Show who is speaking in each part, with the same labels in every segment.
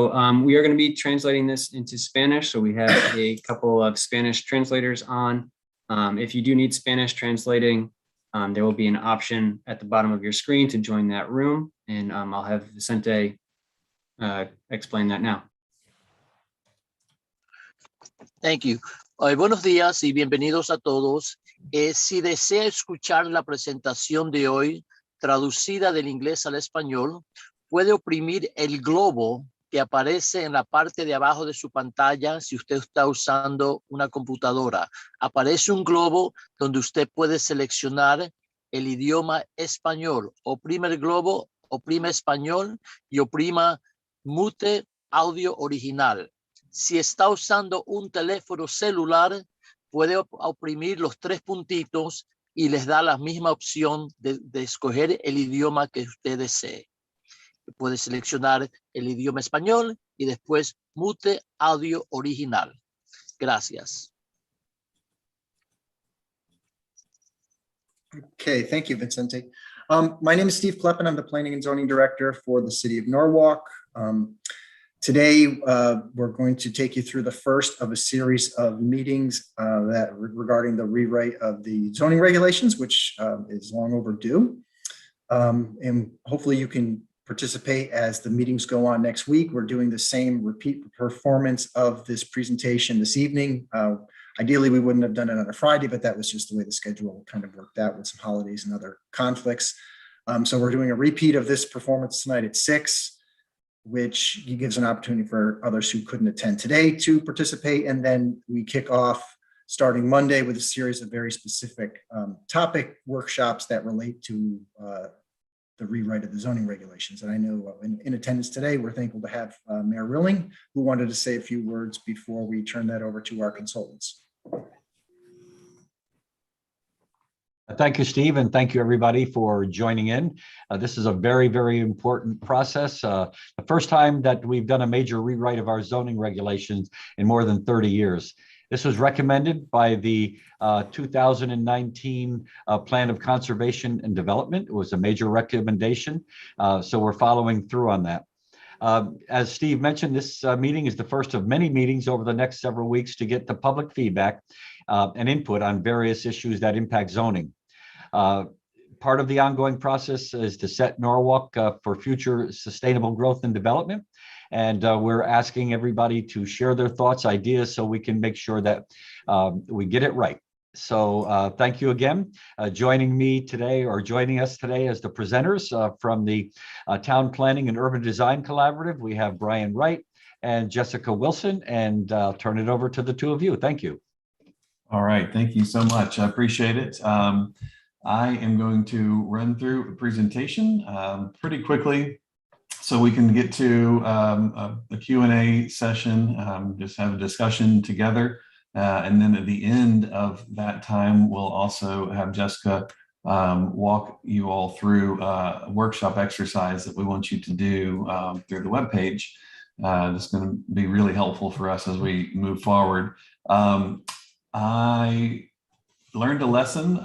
Speaker 1: We are going to be translating this into Spanish, so we have a couple of Spanish translators on. If you do need Spanish translating, there will be an option at the bottom of your screen to join that room, and I'll have Vicente explain that now.
Speaker 2: Thank you. Buenos días y bienvenidos a todos. Si desea escuchar la presentación de hoy, traducida del inglés al español, puede oprimir el globo que aparece en la parte de abajo de su pantalla si usted está usando una computadora. Aparece un globo donde usted puede seleccionar el idioma español. Oprime el globo, oprime español y oprima mute audio original. Si está usando un teléfono celular, puede oprimir los tres puntitos y les da la misma opción de escoger el idioma que usted desee. Puede seleccionar el idioma español y después mute audio original. Gracias.
Speaker 3: Okay, thank you, Vicente. My name is Steve Kleppen. I'm the Planning and Zoning Director for the City of Norwalk. Today, we're going to take you through the first of a series of meetings regarding the rewrite of the zoning regulations, which is long overdue. And hopefully you can participate as the meetings go on next week. We're doing the same repeat performance of this presentation this evening. Ideally, we wouldn't have done it on a Friday, but that was just the way the schedule kind of worked out with some holidays and other conflicts. So we're doing a repeat of this performance tonight at 6, which gives an opportunity for others who couldn't attend today to participate. And then we kick off starting Monday with a series of very specific topic workshops that relate to the rewrite of the zoning regulations. And I know in attendance today, we're thankful to have Mayor Rilling, who wanted to say a few words before we turn that over to our consultants.
Speaker 4: Thank you, Steve, and thank you, everybody, for joining in. This is a very, very important process. The first time that we've done a major rewrite of our zoning regulations in more than 30 years. This was recommended by the 2019 Plan of Conservation and Development. It was a major recommendation, so we're following through on that. As Steve mentioned, this meeting is the first of many meetings over the next several weeks to get the public feedback and input on various issues that impact zoning. Part of the ongoing process is to set Norwalk for future sustainable growth and development. And we're asking everybody to share their thoughts, ideas, so we can make sure that we get it right. So thank you again. Joining me today, or joining us today as the presenters from the Town Planning and Urban Design Collaborative, we have Brian Wright and Jessica Wilson, and I'll turn it over to the two of you. Thank you.
Speaker 5: All right, thank you so much. I appreciate it. I am going to run through a presentation pretty quickly so we can get to a Q&A session, just have a discussion together. And then at the end of that time, we'll also have Jessica walk you all through a workshop exercise that we want you to do through the webpage. That's going to be really helpful for us as we move forward. I learned a lesson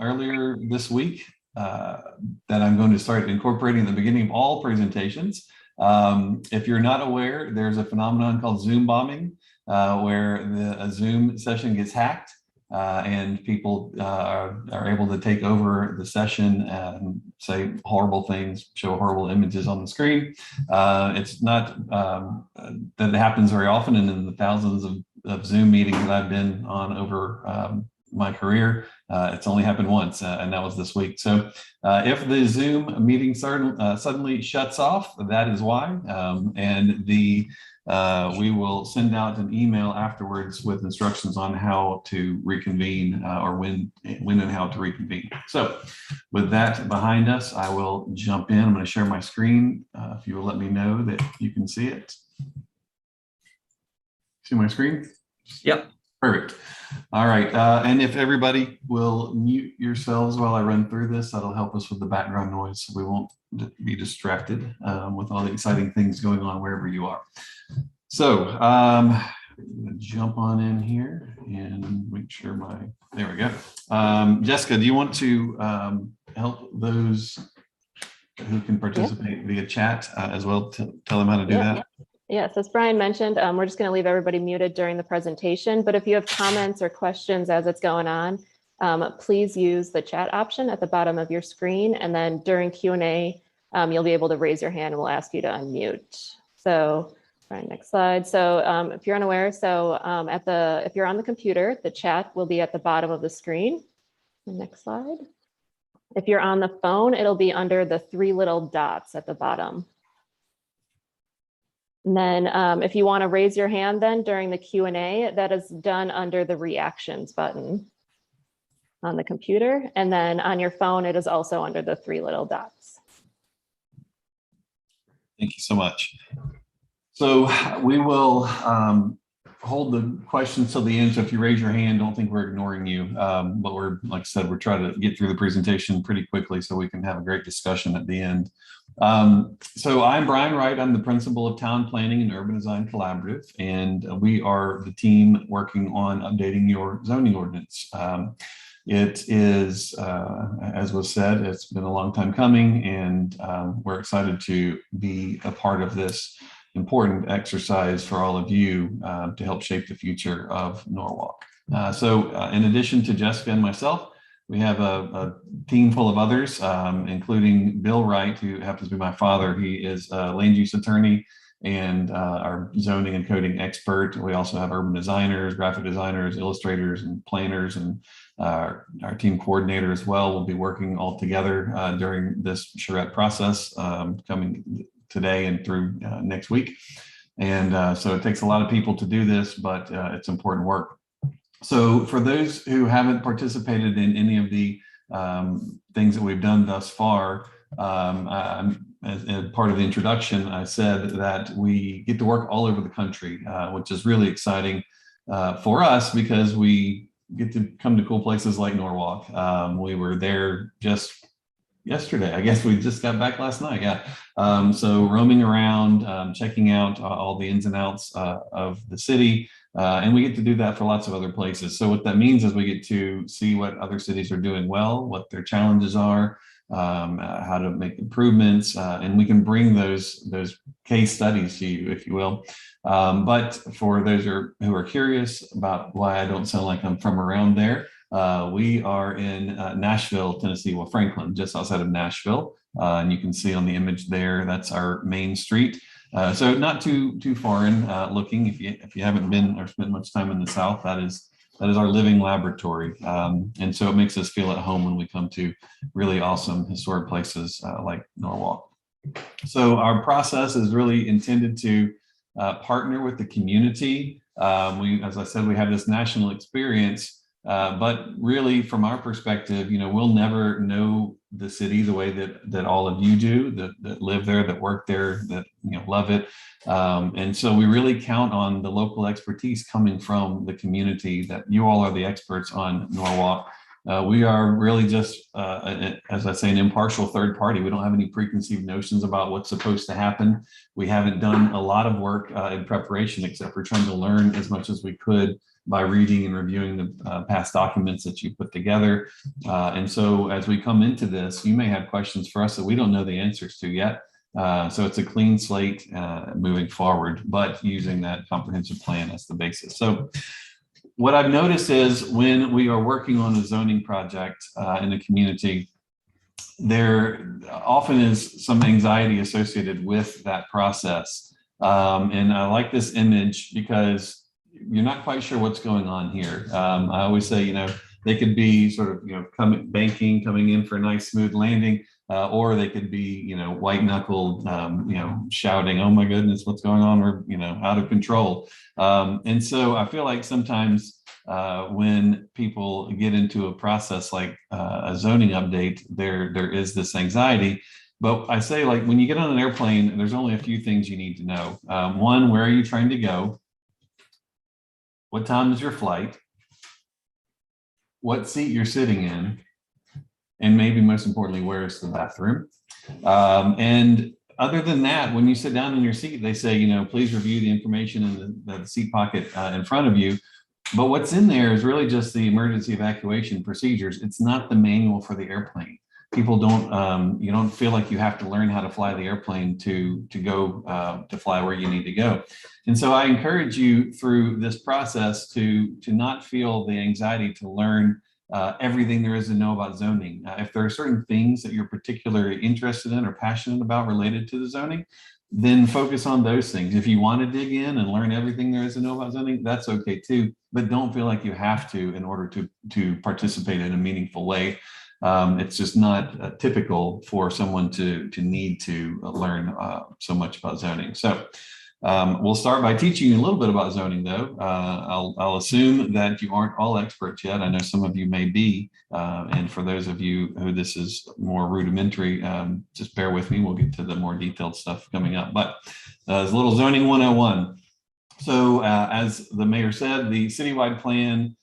Speaker 5: earlier this week that I'm going to start incorporating at the beginning of all presentations. If you're not aware, there's a phenomenon called Zoom bombing, where a Zoom session gets hacked and people are able to take over the session and say horrible things, show horrible images on the screen. It's not that it happens very often, and in the thousands of Zoom meetings that I've been on over my career, it's only happened once, and that was this week. So if the Zoom meeting suddenly shuts off, that is why. And we will send out an email afterwards with instructions on how to reconvene or when and how to reconvene. So with that behind us, I will jump in. I'm going to share my screen. If you will let me know that you can see it. See my screen?
Speaker 1: Yep.
Speaker 5: Perfect. All right. And if everybody will mute yourselves while I run through this, that'll help us with the background noise, so we won't be distracted with all the exciting things going on wherever you are. So I'm going to jump on in here and make sure there we go. Jessica, do you want to help those who can participate via chat as well. Tell them how to do that.
Speaker 6: Yes, as Brian mentioned, we're just going to leave everybody muted during the presentation, but if you have comments or questions as it's going on, please use the chat option at the bottom of your screen, and then during Q&A, you'll be able to raise your hand and we'll ask you to unmute. So, Brian, next slide. So if you're unaware, so if you're on the computer, the chat will be at the bottom of the screen. Next slide. If you're on the phone, it'll be under the 3 little dots at the bottom. And then if you want to raise your hand then during the Q&A, that is done under the reactions button on the computer. And then on your phone, it is also under the 3 little dots.
Speaker 5: Thank you so much. So we will hold the questions till the end. So if you raise your hand, don't think we're ignoring you. But we're, like I said, we're trying to get through the presentation pretty quickly so we can have a great discussion at the end. So I'm Brian Wright. I'm the principal of Town Planning and Urban Design Collaborative, and we are the team working on updating your zoning ordinance. It is, as was said, it's been a long time coming, and we're excited to be a part of this important exercise for all of you to help shape the future of Norwalk. So in addition to Jessica and myself, we have a team full of others, including Bill Wright, who happens to be my father. He is a land use attorney and our zoning and coding expert. We also have urban designers, graphic designers, illustrators, and planners, and our team coordinator as well will be working all together during this charrette process coming today and through next week. And so it takes a lot of people to do this, but it's important work. So for those who haven't participated in any of the things that we've done thus far, as part of the introduction, I said that we get to work all over the country, which is really exciting for us because we get to come to cool places like Norwalk. We were there just yesterday. I guess we just got back last night. Yeah. So roaming around, checking out all the ins and outs of the city. And we get to do that for lots of other places. So what that means is we get to see what other cities are doing well, what their challenges are, how to make improvements, and we can bring those case studies to you, if you will. But for those who are curious about why I don't sound like I'm from around there, we are in Nashville, Tennessee, well, Franklin, just outside of Nashville. And you can see on the image there, that's our main street. So not too foreign looking. If you haven't been or spent much time in the South, that is our living laboratory. And so it makes us feel at home when we come to really awesome historic places like Norwalk. So our process is really intended to partner with the community. As I said, we have this national experience. But really, from our perspective, we'll never know the city the way that all of you do, that live there, that work there, that love it. And so we really count on the local expertise coming from the community, that you all are the experts on Norwalk. We are really just, as I say, an impartial third party. We don't have any preconceived notions about what's supposed to happen. We haven't done a lot of work in preparation, except for trying to learn as much as we could by reading and reviewing the past documents that you put together. And so as we come into this, you may have questions for us that we don't know the answers to yet. So it's a clean slate moving forward, but using that comprehensive plan as the basis. So what I've noticed is when we are working on a zoning project in a community, there often is some anxiety associated with that process. And I like this image because you're not quite sure what's going on here. I always say, they could be sort of, coming in for a nice smooth landing, or they could be, white knuckled, shouting, "Oh my goodness, what's going on?" Or, out of control. And so I feel like sometimes when people get into a process like a zoning update, there is this anxiety. But I say, like, when you get on an airplane, there's only a few things you need to know. One, where are you trying to go? What time is your flight? What seat you're sitting in? And maybe most importantly, where is the bathroom? And other than that, when you sit down in your seat, they say, please review the information in the seat pocket in front of you. But what's in there is really just the emergency evacuation procedures. It's not the manual for the airplane. people don't, you don't feel like you have to learn how to fly the airplane to go to fly where you need to go. And so I encourage you through this process to not feel the anxiety to learn everything there is to know about zoning. If there are certain things that you're particularly interested in or passionate about related to the zoning, then focus on those things. If you want to dig in and learn everything there is to know about zoning, that's okay too, but don't feel like you have to in order to participate in a meaningful way. It's just not typical for someone to need to learn so much about zoning. So we'll start by teaching you a little bit about zoning, though. I'll assume that you aren't all experts yet. I know some of you may be. And for those of you who this is more rudimentary, just bear with me. We'll get to the more detailed stuff coming up. But there's a little zoning 101. So as the mayor said, the citywide plan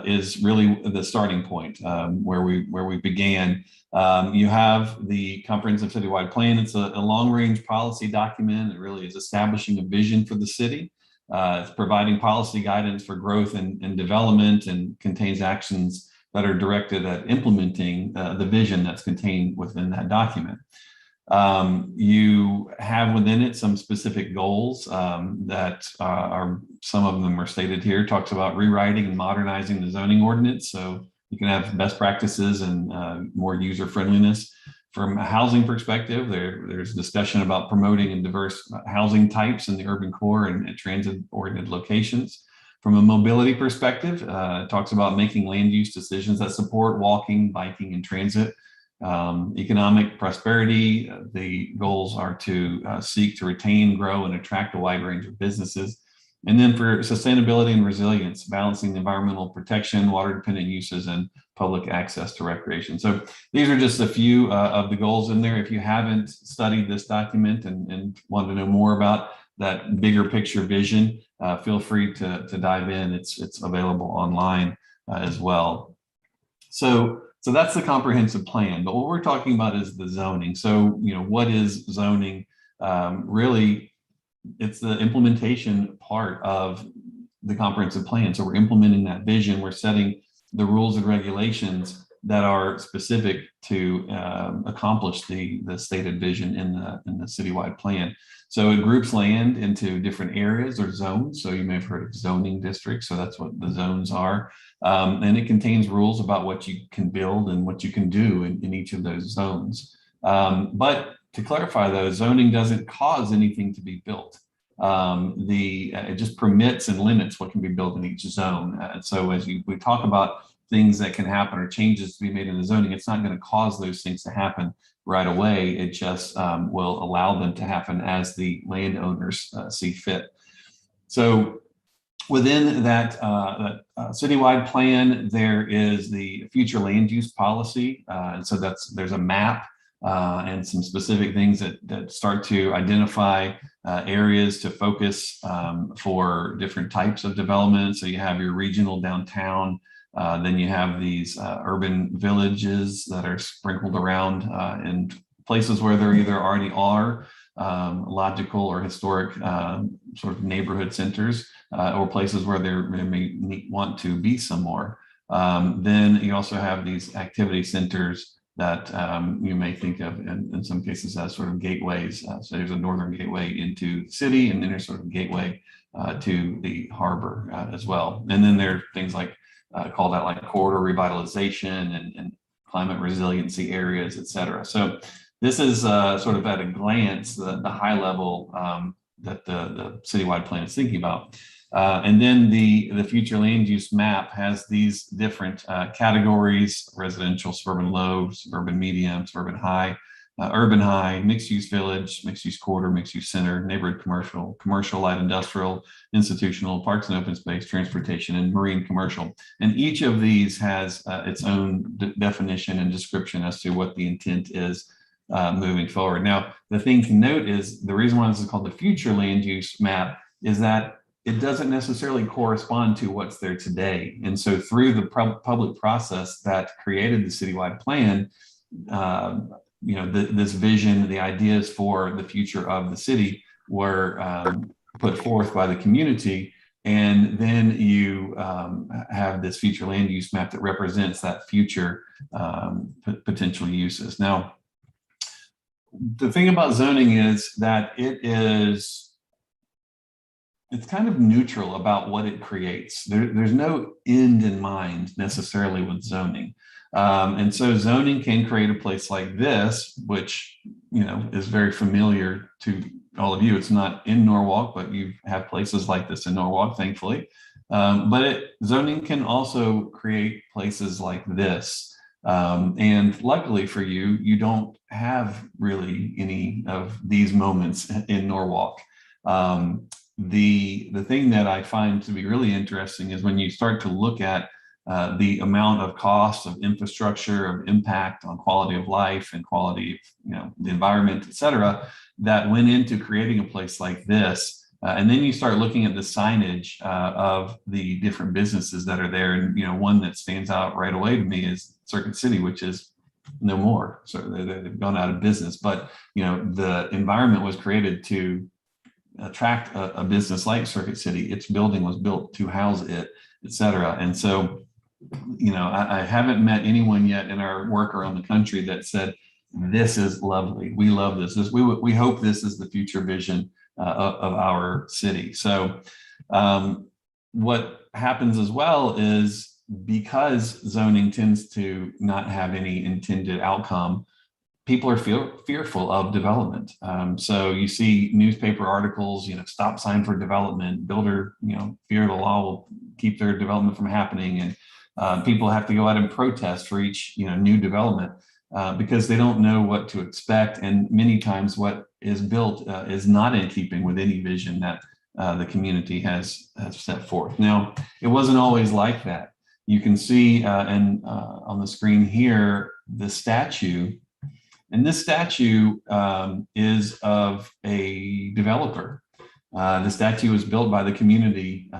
Speaker 5: is really the starting point where we began. You have the comprehensive citywide plan. It's a long-range policy document. It really is establishing a vision for the city. It's providing policy guidance for growth and development, and contains actions that are directed at implementing the vision that's contained within that document. You have within it some specific goals that are, some of them are stated here. Talks about rewriting and modernizing the zoning ordinance, so you can have best practices and more user friendliness. From a housing perspective, there's discussion about promoting and diverse housing types in the urban core and at transit-oriented locations. From a mobility perspective, it talks about making land use decisions that support walking, biking, and transit. Economic prosperity, the goals are to seek to retain, grow, and attract a wide range of businesses. And then for sustainability and resilience, balancing environmental protection, water dependent uses, and public access to recreation. So these are just a few of the goals in there. If you haven't studied this document and want to know more about that bigger picture vision, feel free to dive in. It's available online as well. So that's the comprehensive plan, but what we're talking about is the zoning. So, what is zoning? Really, it's the implementation part of the comprehensive plan. So we're implementing that vision. We're setting the rules and regulations that are specific to accomplish the stated vision in the citywide plan. So it groups land into different areas or zones. So you may have heard of zoning districts. So that's what the zones are. And it contains rules about what you can build and what you can do in each of those zones. But to clarify though, zoning doesn't cause anything to be built. It just permits and limits what can be built in each zone. And so as we talk about things that can happen or changes to be made in the zoning, it's not going to cause those things to happen right away. It just will allow them to happen as the landowners see fit. So within that citywide plan, there is the future land use policy. And so there's a map and some specific things that start to identify areas to focus for different types of development. So you have your regional downtown, then you have these urban villages that are sprinkled around in places where there either already are logical or historic sort of neighborhood centers, or places where there may want to be some more. Then you also have these activity centers that you may think of in some cases as sort of gateways. So there's a northern gateway into the city, and then there's sort of gateway to the harbor as well. And then there are things like called out like corridor revitalization and climate resiliency areas, et cetera. So this is sort of at a glance the high level that the citywide plan is thinking about. And then the future land use map has these different categories: residential, suburban low, suburban medium, suburban high, urban high, mixed use village, mixed use quarter, mixed use center, neighborhood commercial, commercial light industrial, institutional, parks and open space, transportation, and marine commercial. And each of these has its own definition and description as to what the intent is moving forward. Now, the thing to note is the reason why this is called the future land use map is that it doesn't necessarily correspond to what's there today. And so through the public process that created the citywide plan, this vision, the ideas for the future of the city were put forth by the community. And then you have this future land use map that represents that future potential uses. Now, the thing about zoning is that it's kind of neutral about what it creates. There's no end in mind necessarily with zoning. And so zoning can create a place like this, which, you know, is very familiar to all of you. It's not in Norwalk, but you have places like this in Norwalk, thankfully. But zoning can also create places like this. And luckily for you, you don't have really any of these moments in Norwalk. The thing that I find to be really interesting is when you start to look at the amount of cost of infrastructure, of impact on quality of life and quality of, you know, the environment, et cetera, that went into creating a place like this. And then you start looking at the signage of the different businesses that are there. And, you know, one that stands out right away to me is Circuit City, which is no more. So they've gone out of business. But, you know, the environment was created to attract a business like Circuit City. Its building was built to house it, et cetera. And so, you know, I haven't met anyone yet in our work around the country that said, this is lovely. We love this. We hope this is the future vision of our city. So what happens as well is, because zoning tends to not have any intended outcome, people are fearful of development. So you see newspaper articles, you know, stop sign for development, builder, you know, fear the law will keep their development from happening. And people have to go out and protest for each, you know, new development because they don't know what to expect. And many times what is built is not in keeping with any vision that the community has set forth. Now, it wasn't always like that. You can see on the screen here, the statue. And this statue is of a developer. The statue was built by the community,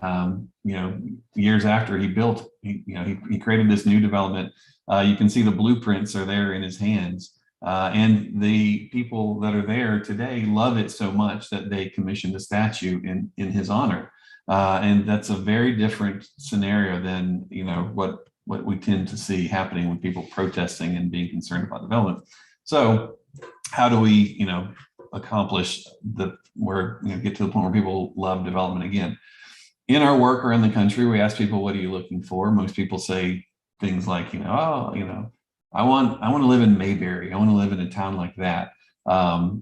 Speaker 5: you know, years after he built, he created this new development. You can see the blueprints are there in his hands. And the people that are there today love it so much that they commissioned a statue in his honor. And that's a very different scenario than, you know, what we tend to see happening with people protesting and being concerned about development. So how do we, you know, accomplish get to the point where people love development again? In our work around the country, we ask people, what are you looking for? Most people say things like, I want to live in Mayberry. I want to live in a town like that. Or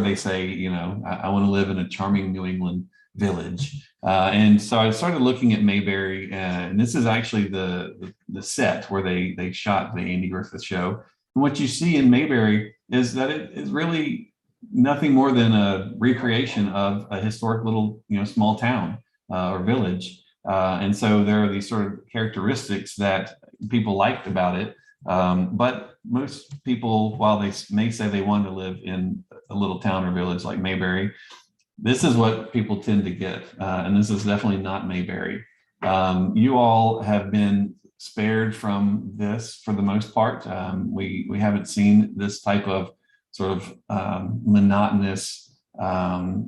Speaker 5: they say, I want to live in a charming New England village. And so I started looking at Mayberry, and this is actually the set where they shot the Andy Griffith Show. And what you see in Mayberry is that it is really nothing more than a recreation of a historic little, small town or village. And so there are these sort of characteristics that people liked about it. But most people, while they may say they want to live in a little town or village like Mayberry, this is what people tend to get. And this is definitely not Mayberry. You all have been spared from this for the most part. We haven't seen this type of sort of monotonous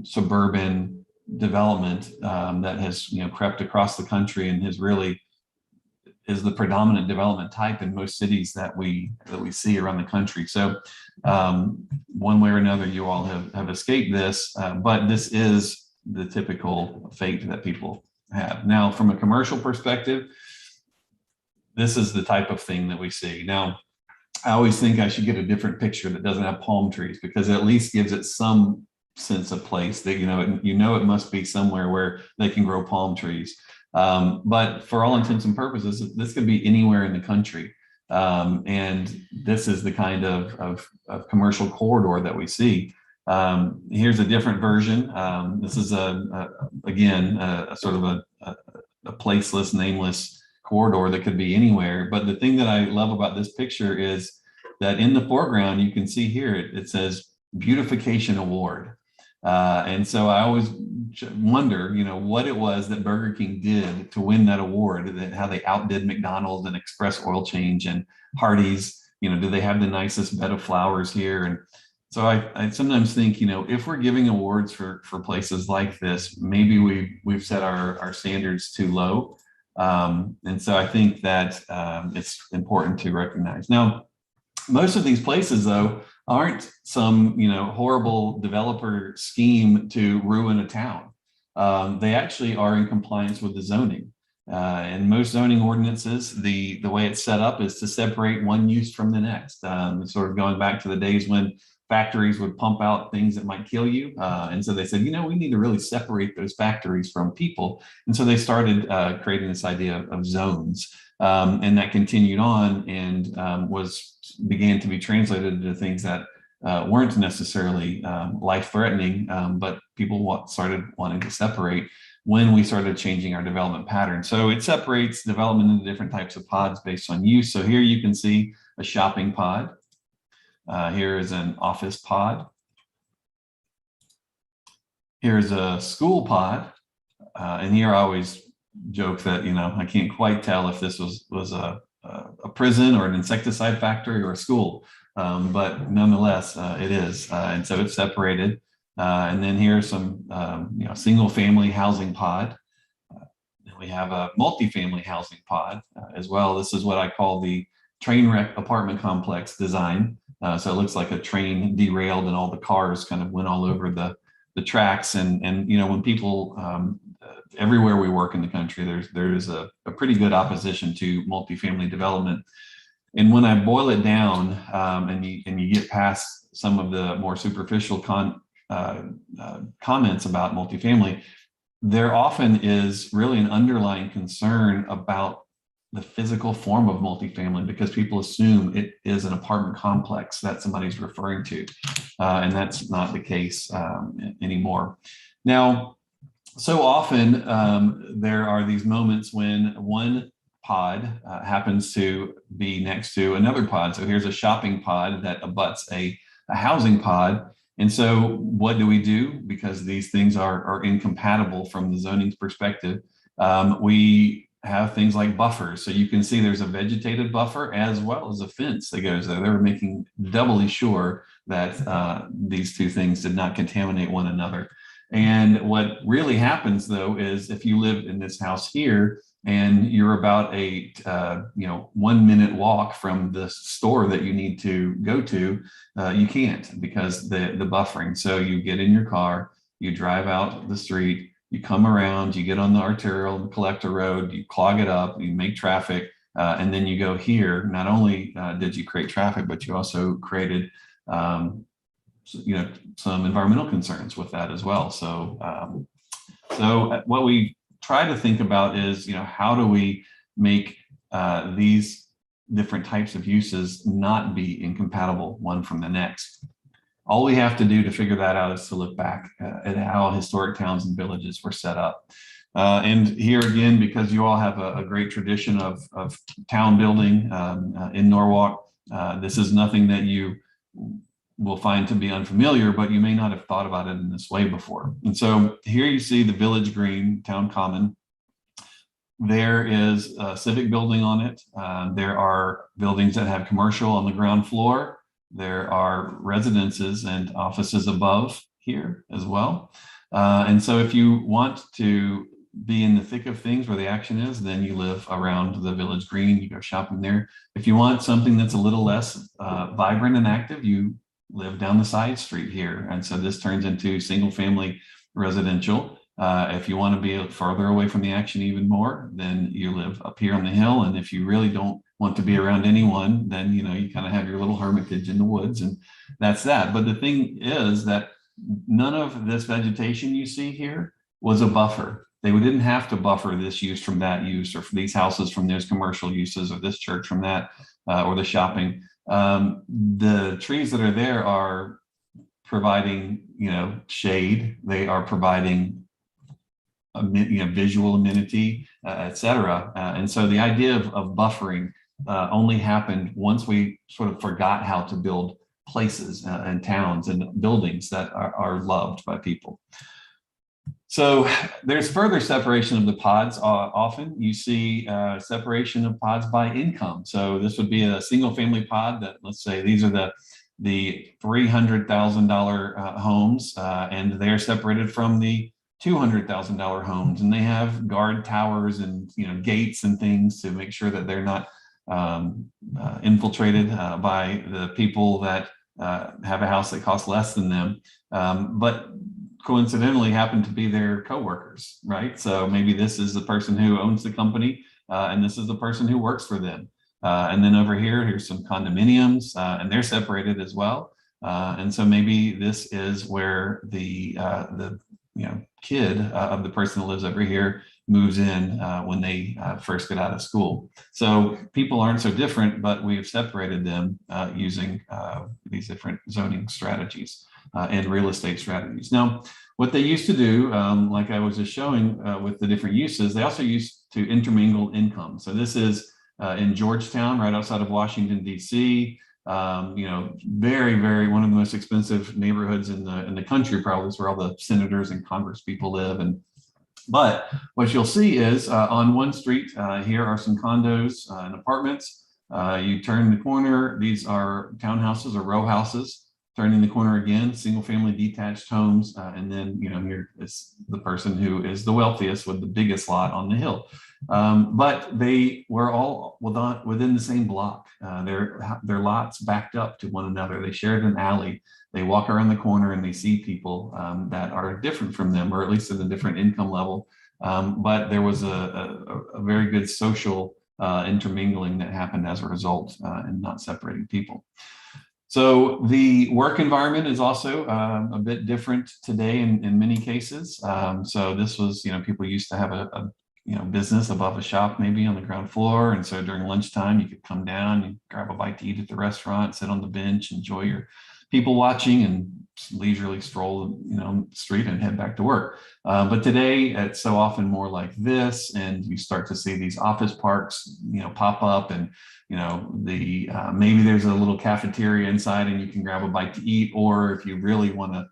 Speaker 5: suburban development that has crept across the country and has really is the predominant development type in most cities that we see around the country. So one way or another, you all have escaped this, but this is the typical fate that people have. Now, from a commercial perspective, this is the type of thing that we see. Now, I always think I should get a different picture that doesn't have palm trees, because it at least gives it some sense of place that, it must be somewhere where they can grow palm trees. But for all intents and purposes, this could be anywhere in the country. And this is the kind of commercial corridor that we see. Here's a different version. This is again a sort of a placeless, nameless corridor that could be anywhere. But the thing that I love about this picture is that in the foreground, you can see here, it says Beautification Award. And so I always wonder, what it was that Burger King did to win that award, how they outdid McDonald's and Express Oil Change and Hardee's. Do they have the nicest bed of flowers here? And So I sometimes think, if we're giving awards for places like this, maybe we've set our standards too low. And so I think that it's important to recognize. Now, most of these places, though, aren't some horrible developer scheme to ruin a town. They actually are in compliance with the zoning. And most zoning ordinances, the way it's set up is to separate one use from the next. Sort of going back to the days when factories would pump out things that might kill you. And so they said, we need to really separate those factories from people. And so they started creating this idea of zones. And that continued on and began to be translated into things that weren't necessarily life-threatening, but people started wanting to separate when we started changing our development pattern. So it separates development into different types of pods based on use. So here you can see a shopping pod. Here is an office pod. Here's a school pod. And here I always joke that, I can't quite tell if this was a prison or an insecticide factory or a school, but nonetheless, it is. And so it's separated. And then here's some, single family housing pod. We have a multifamily housing pod as well. This is what I call the train wreck apartment complex design. So it looks like a train derailed and all the cars kind of went all over the tracks. And when people, everywhere we work in the country, there's a pretty good opposition to multifamily development. And when I boil it down and you get past some of the more superficial comments about multifamily, there often is really an underlying concern about the physical form of multifamily because people assume it is an apartment complex that somebody's referring to. And that's not the case anymore. Now, so often there are these moments when one pod happens to be next to another pod. So here's a shopping pod that abuts a housing pod. And so what do we do? Because these things are incompatible from the zoning's perspective. We have things like buffers. So you can see there's a vegetated buffer as well as a fence that goes there. They were making doubly sure that these two things did not contaminate one another. And what really happens, though, is if you live in this house here and you're about a 1 minute walk from the store that you need to go to, you can't because the buffering. So you get in your car, you drive out the street, you come around, you get on the arterial and collector road, you clog it up, you make traffic, and then you go here. Not only did you create traffic, but you also created some environmental concerns with that as well. So what we try to think about is, how do we make these different types of uses not be incompatible one from the next? All we have to do to figure that out is to look back at how historic towns and villages were set up. And here again, because you all have a great tradition of town building in Norwalk, this is nothing that you will find to be unfamiliar, but you may not have thought about it in this way before. And so here you see the village green, town common. There is a civic building on it. There are buildings that have commercial on the ground floor. There are residences and offices above here as well. And so if you want to be in the thick of things where the action is, then you live around the village green, you go shopping there. If you want something that's a little less vibrant and active, you live down the side street here. And so this turns into single family residential. If you want to be farther away from the action even more, then you live up here on the hill. And if you really don't want to be around anyone, then you kind of have your little hermitage in the woods, and that's that. But the thing is that none of this vegetation you see here was a buffer. They didn't have to buffer this use from that use, or for these houses from those commercial uses, or this church from that, or the shopping. The trees that are there are providing, shade. They are providing visual amenity, et cetera. And so the idea of buffering only happened once we sort of forgot how to build places and towns and buildings that are loved by people. So there's further separation of the pods. Often you see separation of pods by income. So this would be a single family pod that, let's say, these are the the $300,000 homes, and they're separated from the $200,000 homes, and they have guard towers and gates and things to make sure that they're not infiltrated by the people that have a house that costs less than them, but coincidentally happen to be their coworkers, right? So maybe this is the person who owns the company, and this is the person who works for them. And then over here, here's some condominiums, and they're separated as well. And so maybe this is where the kid of the person that lives over here moves in when they first get out of school. So people aren't so different, but we've separated them using these different zoning strategies and real estate strategies. Now, what they used to do, like I was just showing with the different uses, they also used to intermingle income. So this is in Georgetown, right outside of Washington, D.C., very, very one of the most expensive neighborhoods in the country. Probably is where all the senators and Congress people live. But what you'll see is on one street here are some condos and apartments. You turn the corner; these are townhouses or row houses. Turning the corner again, single-family detached homes, and then here is the person who is the wealthiest with the biggest lot on the hill. But they were all within the same block. Their lots backed up to one another. They shared an alley. They walk around the corner and they see people that are different from them, or at least at a different income level. But there was a very good social intermingling that happened as a result, and not separating people. So the work environment is also a bit different today in many cases. So this was, people used to have a business above a shop, maybe on the ground floor. And so during lunchtime, you could come down and grab a bite to eat at the restaurant, sit on the bench, enjoy your people watching, and leisurely stroll, the street and head back to work. But today it's so often more like this, and you start to see these office parks, pop up, and maybe there's a little cafeteria inside, and you can grab a bite to eat. Or if you really want to,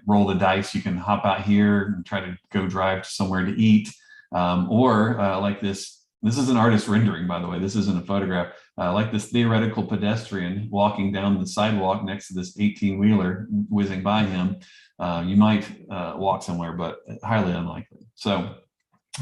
Speaker 5: roll the dice, you can hop out here and try to go drive to somewhere to eat. Or like this is an artist rendering, by the way. This isn't a photograph. Like this theoretical pedestrian walking down the sidewalk next to this 18-wheeler whizzing by him. You might walk somewhere, but highly unlikely. So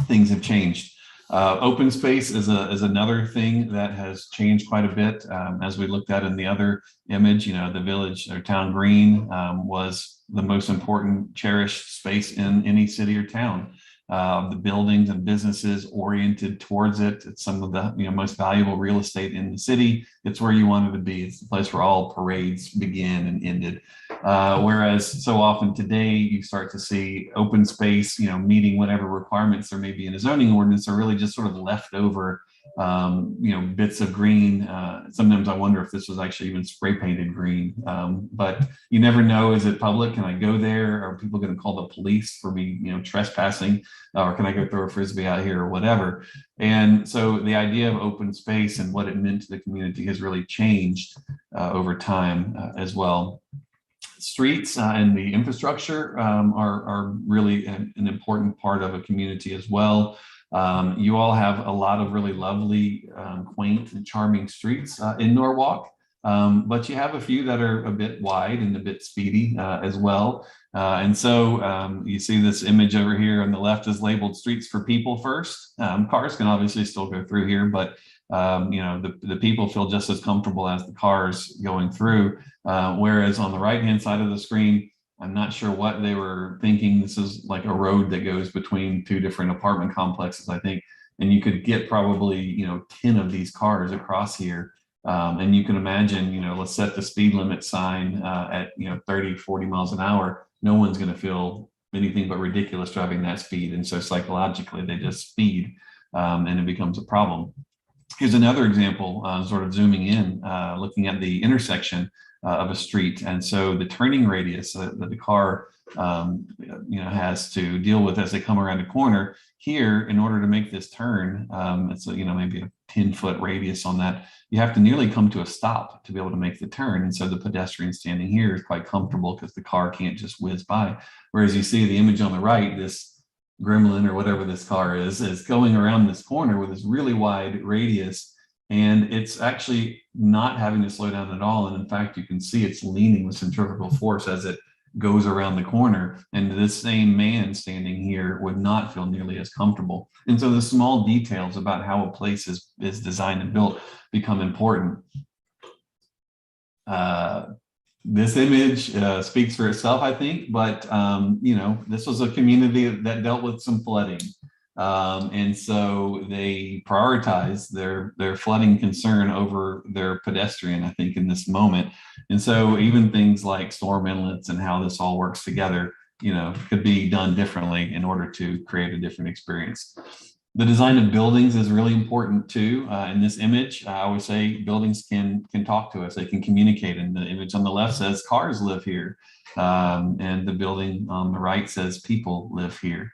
Speaker 5: things have changed. Open space is another thing that has changed quite a bit. As we looked at in the other image, the village or town green was the most important cherished space in any city or town. The buildings and businesses oriented towards it. It's some of the most valuable real estate in the city. It's where you wanted to be. It's the place where all parades begin and ended. Whereas so often today you start to see open space, meeting whatever requirements there may be in a zoning ordinance, are really just sort of leftover, bits of green. Sometimes I wonder if this was actually even spray painted green, but you never know. Is it public? Can I go there? Are people going to call the police for me, trespassing? Or can I go throw a Frisbee out here or whatever? And so the idea of open space and what it meant to the community has really changed over time as well. Streets and the infrastructure are really an important part of a community as well. You all have a lot of really lovely, quaint and charming streets in Norwalk, but you have a few that are a bit wide and a bit speedy as well. And so you see this image over here on the left is labeled streets for people first. Cars can obviously still go through here, but the people feel just as comfortable as the cars going through. Whereas on the right-hand side of the screen, I'm not sure what they were thinking. This is like a road that goes between two different apartment complexes, I think. And you could get probably, 10 of these cars across here. And you can imagine, let's set the speed limit sign at, 30, 40 miles an hour. No one's going to feel anything but ridiculous driving that speed. And so psychologically, they just speed and it becomes a problem. Here's another example, sort of zooming in, looking at the intersection of a street. And so the turning radius that the car has to deal with as they come around a corner here, in order to make this turn, it's maybe a 10-foot radius on that. You have to nearly come to a stop to be able to make the turn. And so the pedestrian standing here is quite comfortable because the car can't just whiz by. Whereas you see the image on the right, this gremlin or whatever this car is going around this corner with this really wide radius. And it's actually not having to slow down at all. And in fact, you can see it's leaning with centrifugal force as it goes around the corner. And this same man standing here would not feel nearly as comfortable. And so the small details about how a place is designed and built become important. This image speaks for itself, I think, but you know, this was a community that dealt with some flooding. And so they prioritize their flooding concern over their pedestrian, I think, in this moment. And so even things like storm inlets and how this all works together, you know, could be done differently in order to create a different experience. The design of buildings is really important too. In this image, I always say buildings can talk to us, they can communicate. And the image on the left says cars live here. And the building on the right says people live here.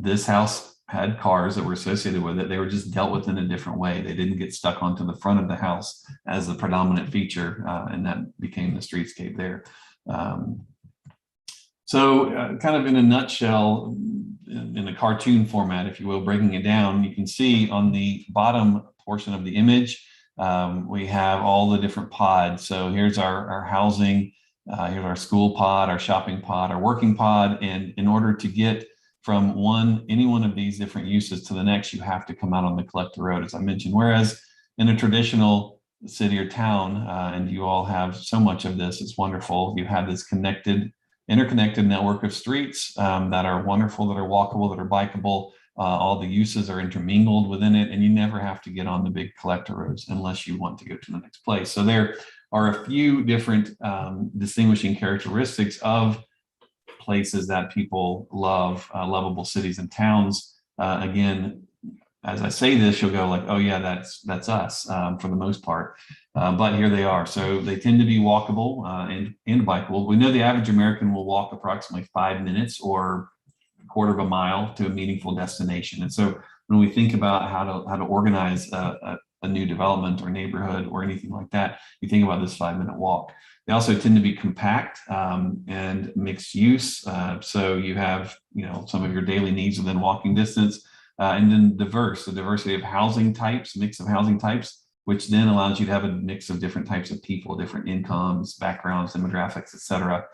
Speaker 5: This house had cars that were associated with it. They were just dealt with in a different way. They didn't get stuck onto the front of the house as the predominant feature, and that became the streetscape there. So kind of in a nutshell, in a cartoon format, if you will, breaking it down, you can see on the bottom portion of the image, we have all the different pods. So here's our housing, here's our school pod, our shopping pod, our working pod. And in order to get from any one of these different uses to the next, you have to come out on the collector road, as I mentioned. Whereas in a traditional city or town, and you all have so much of this, it's wonderful. You have this interconnected network of streets that are wonderful, that are walkable, that are bikeable. All the uses are intermingled within it, and you never have to get on the big collector roads unless you want to go to the next place. So there are a few different distinguishing characteristics of places that people love, lovable cities and towns. Again, as I say this, you'll go like, oh yeah, that's us for the most part. But here they are. So they tend to be walkable and bikeable. We know the average American will walk approximately 5 minutes or a quarter of a mile to a meaningful destination. And so when we think about how to organize a new development or neighborhood or anything like that, you think about this 5-minute walk. They also tend to be compact and mixed use. So you have, some of your daily needs within walking distance, and then diverse, the diversity of housing types, mix of housing types, which then allows you to have a mix of different types of people, different incomes, backgrounds, demographics, et cetera,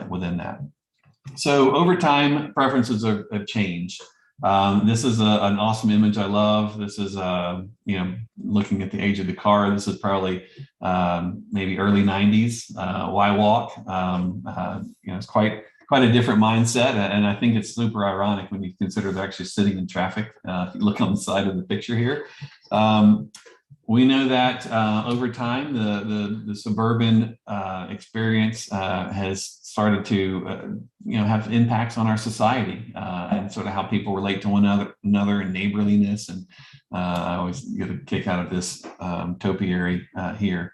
Speaker 5: within that. So over time, preferences have changed. This is an awesome image I love. This is, looking at the age of the car. This is probably maybe early 90s. Why walk? It's quite a different mindset. And I think it's super ironic when you consider they're actually sitting in traffic. If you look on the side of the picture here. We know that over time, the suburban experience has started to, have impacts on our society and sort of how people relate to one another and neighborliness. And I always get a kick out of this topiary here.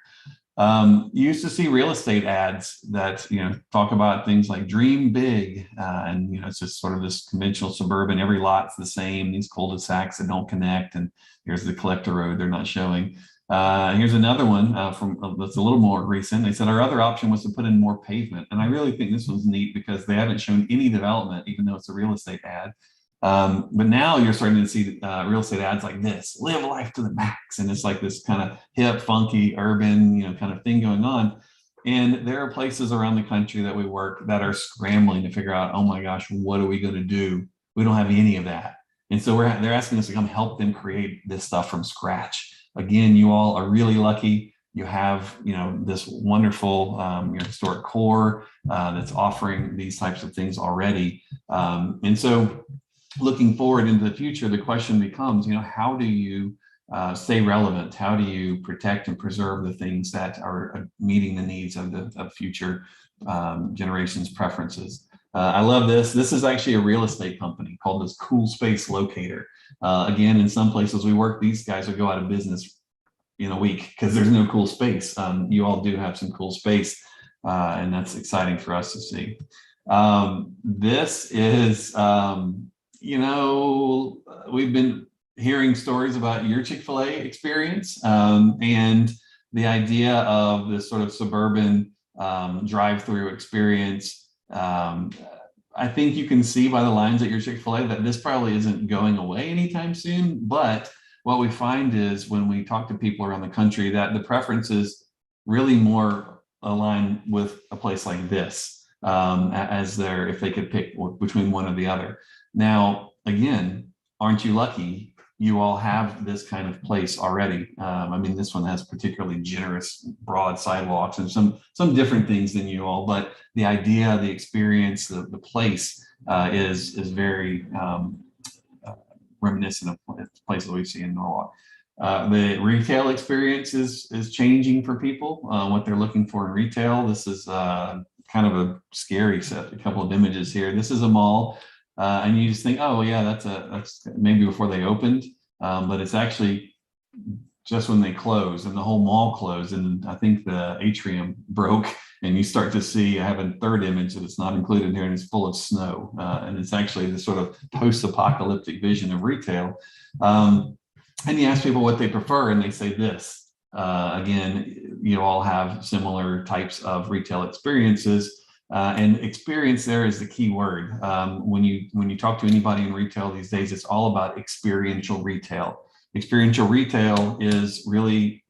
Speaker 5: You used to see real estate ads that, talk about things like dream big. And, it's just sort of this conventional suburban, every lot's the same, these cul-de-sacs that don't connect. And here's the collector road they're not showing. Here's another one from that's a little more recent. They said our other option was to put in more pavement. And I really think this one's neat because they haven't shown any development, even though it's a real estate ad. But now you're starting to see real estate ads like this, live life to the max. And it's like this kind of hip, funky, urban, kind of thing going on. And there are places around the country that we work that are scrambling to figure out, oh my gosh, what are we going to do? We don't have any of that. And so they're asking us to come help them create this stuff from scratch. Again, you all are really lucky. You have, this wonderful historic core that's offering these types of things already. And so looking forward into the future, the question becomes, how do you stay relevant? How do you protect and preserve the things that are meeting the needs of future generations' preferences? I love this. This is actually a real estate company called this Cool Space Locator. Again, in some places we work, these guys will go out of business in a week because there's no cool space. You all do have some cool space, and that's exciting for us to see. This is, we've been hearing stories about your Chick-fil-A experience and the idea of this sort of suburban drive-through experience. I think you can see by the lines at your Chick-fil-A that this probably isn't going away anytime soon, but what we find is when we talk to people around the country that the preferences really more align with a place like this as their, if they could pick between one or the other. Now, again, aren't you lucky? You all have this kind of place already. I mean, this one has particularly generous, broad sidewalks and some different things than you all, but the idea, the experience, the place is very reminiscent of places we see in Norwalk. The retail experience is changing for people, what they're looking for in retail. This is kind of a scary set, a couple of images here. This is a mall. And you just think, oh yeah, that's maybe before they opened, but it's actually just when they closed and the whole mall closed, and I think the atrium broke, and you start to see, I have a third image that it's not included here, and it's full of snow, and it's actually the sort of post-apocalyptic vision of retail. And you ask people what they prefer, and they say this. Again, you all have similar types of retail experiences. And experience there is the key word. When you talk to anybody in retail these days, it's all about experiential retail. Experiential retail is really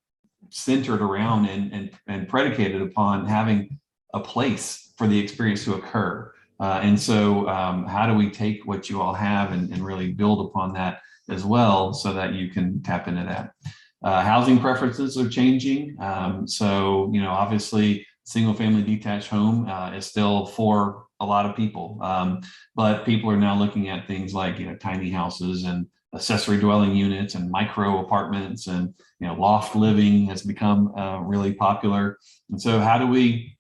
Speaker 5: centered around and predicated upon having a place for the experience to occur. And so how do we take what you all have and really build upon that as well so that you can tap into that? Housing preferences are changing. So, obviously, single family detached home is still for a lot of people, but people are now looking at things like tiny houses and accessory dwelling units and micro apartments, and loft living has become really popular. And so how do we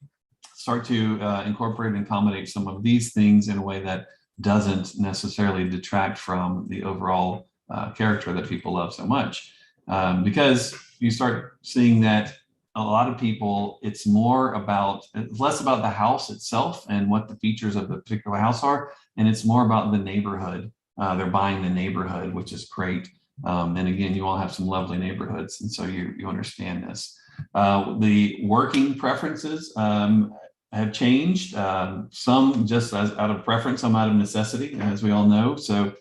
Speaker 5: start to incorporate and accommodate some of these things in a way that doesn't necessarily detract from the overall character that people love so much? Because you start seeing that a lot of people, it's less about the house itself and what the features of the particular house are, and it's more about the neighborhood. They're buying the neighborhood, which is great. And again, you all have some lovely neighborhoods, and so you understand this. The working preferences have changed. Some just out of preference, some out of necessity, as we all know. So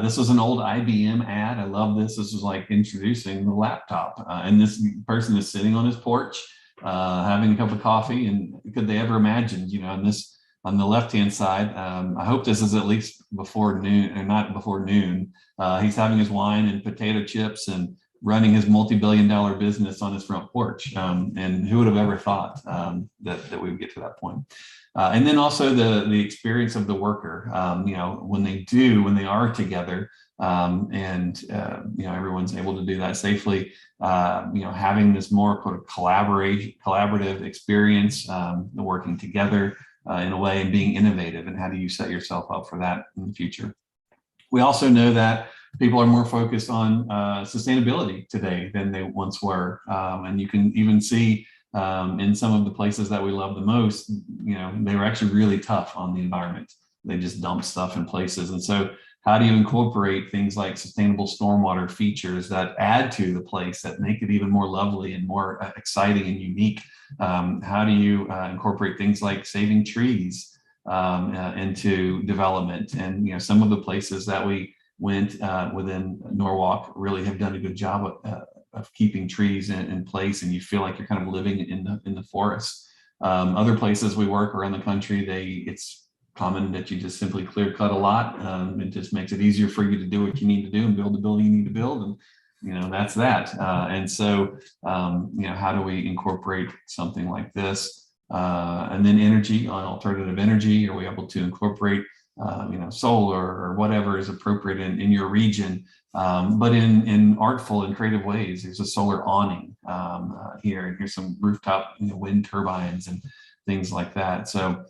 Speaker 5: this was an old IBM ad. I love this. This was like introducing the laptop. And this person is sitting on his porch, having a cup of coffee. And could they ever imagine, on the left-hand side, I hope this is at least before noon, or not before noon. He's having his wine and potato chips and running his multi-billion-dollar business on his front porch. And who would have ever thought that we would get to that point? And then also the experience of the worker, when they are together, and everyone's able to do that safely, having this more sort of collaborative experience, the working together in a way, and being innovative, and how do you set yourself up for that in the future? We also know that people are more focused on sustainability today than they once were, and you can even see in some of the places that we love the most, they were actually really tough on the environment. They just dump stuff in places. And so how do you incorporate things like sustainable stormwater features that add to the place, that make it even more lovely and more exciting and unique? How do you incorporate things like saving trees into development? And some of the places that we went within Norwalk really have done a good job of keeping trees in place, and you feel like you're kind of living in the forest. Other places we work around the country, it's common that you just simply clear cut a lot. It just makes it easier for you to do what you need to do and build the building you need to build, and that's that. And so how do we incorporate something like this? And then energy, on alternative energy, are we able to incorporate solar or whatever is appropriate in your region, but in artful and creative ways? There's a solar awning here, and here's some rooftop wind turbines and things like that. So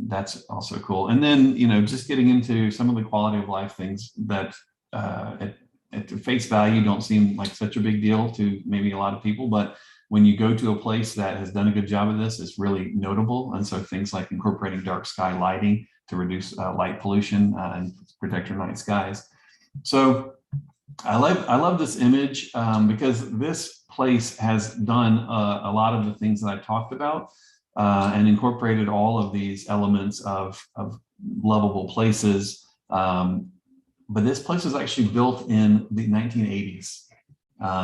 Speaker 5: that's also cool. And then just getting into some of the quality of life things that at face value don't seem like such a big deal to maybe a lot of people, but when you go to a place that has done a good job of this, it's really notable. And so things like incorporating dark sky lighting to reduce light pollution and protect your night skies. So I love this image because this place has done a lot of the things that I talked about and incorporated all of these elements of lovable places, but this place was actually built in the 1980s.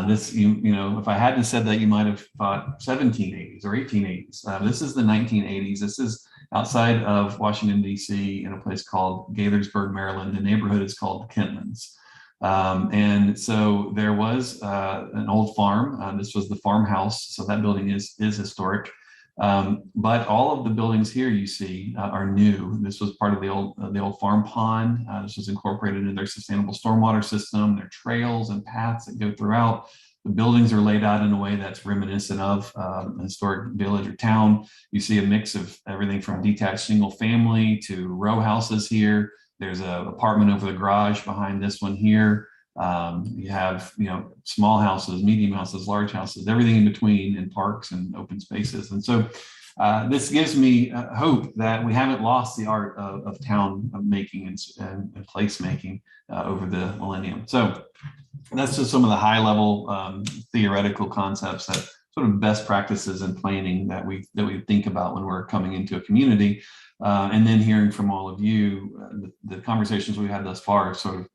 Speaker 5: This, you know, if I hadn't said that, you might have thought 1780s or 1880s. This is the 1980s. This is outside of Washington, D.C. in a place called Gaithersburg, Maryland. The neighborhood is called Kentlands. And so there was an old farm. This was the farmhouse. So that building is historic. But all of the buildings here you see are new. This was part of the old farm pond. This was incorporated into their sustainable stormwater system, their trails and paths that go throughout. The buildings are laid out in a way that's reminiscent of a historic village or town. You see a mix of everything from detached single family to row houses here. There's an apartment over the garage behind this one here. You have, you know, small houses, medium houses, large houses, everything in between, and parks and open spaces. And so this gives me hope that we haven't lost the art of town making and place making over the millennium. So that's just some of the high level theoretical concepts, that sort of best practices in planning that we think about when we're coming into a community. And then hearing from all of you, the conversations we had thus far, sort of,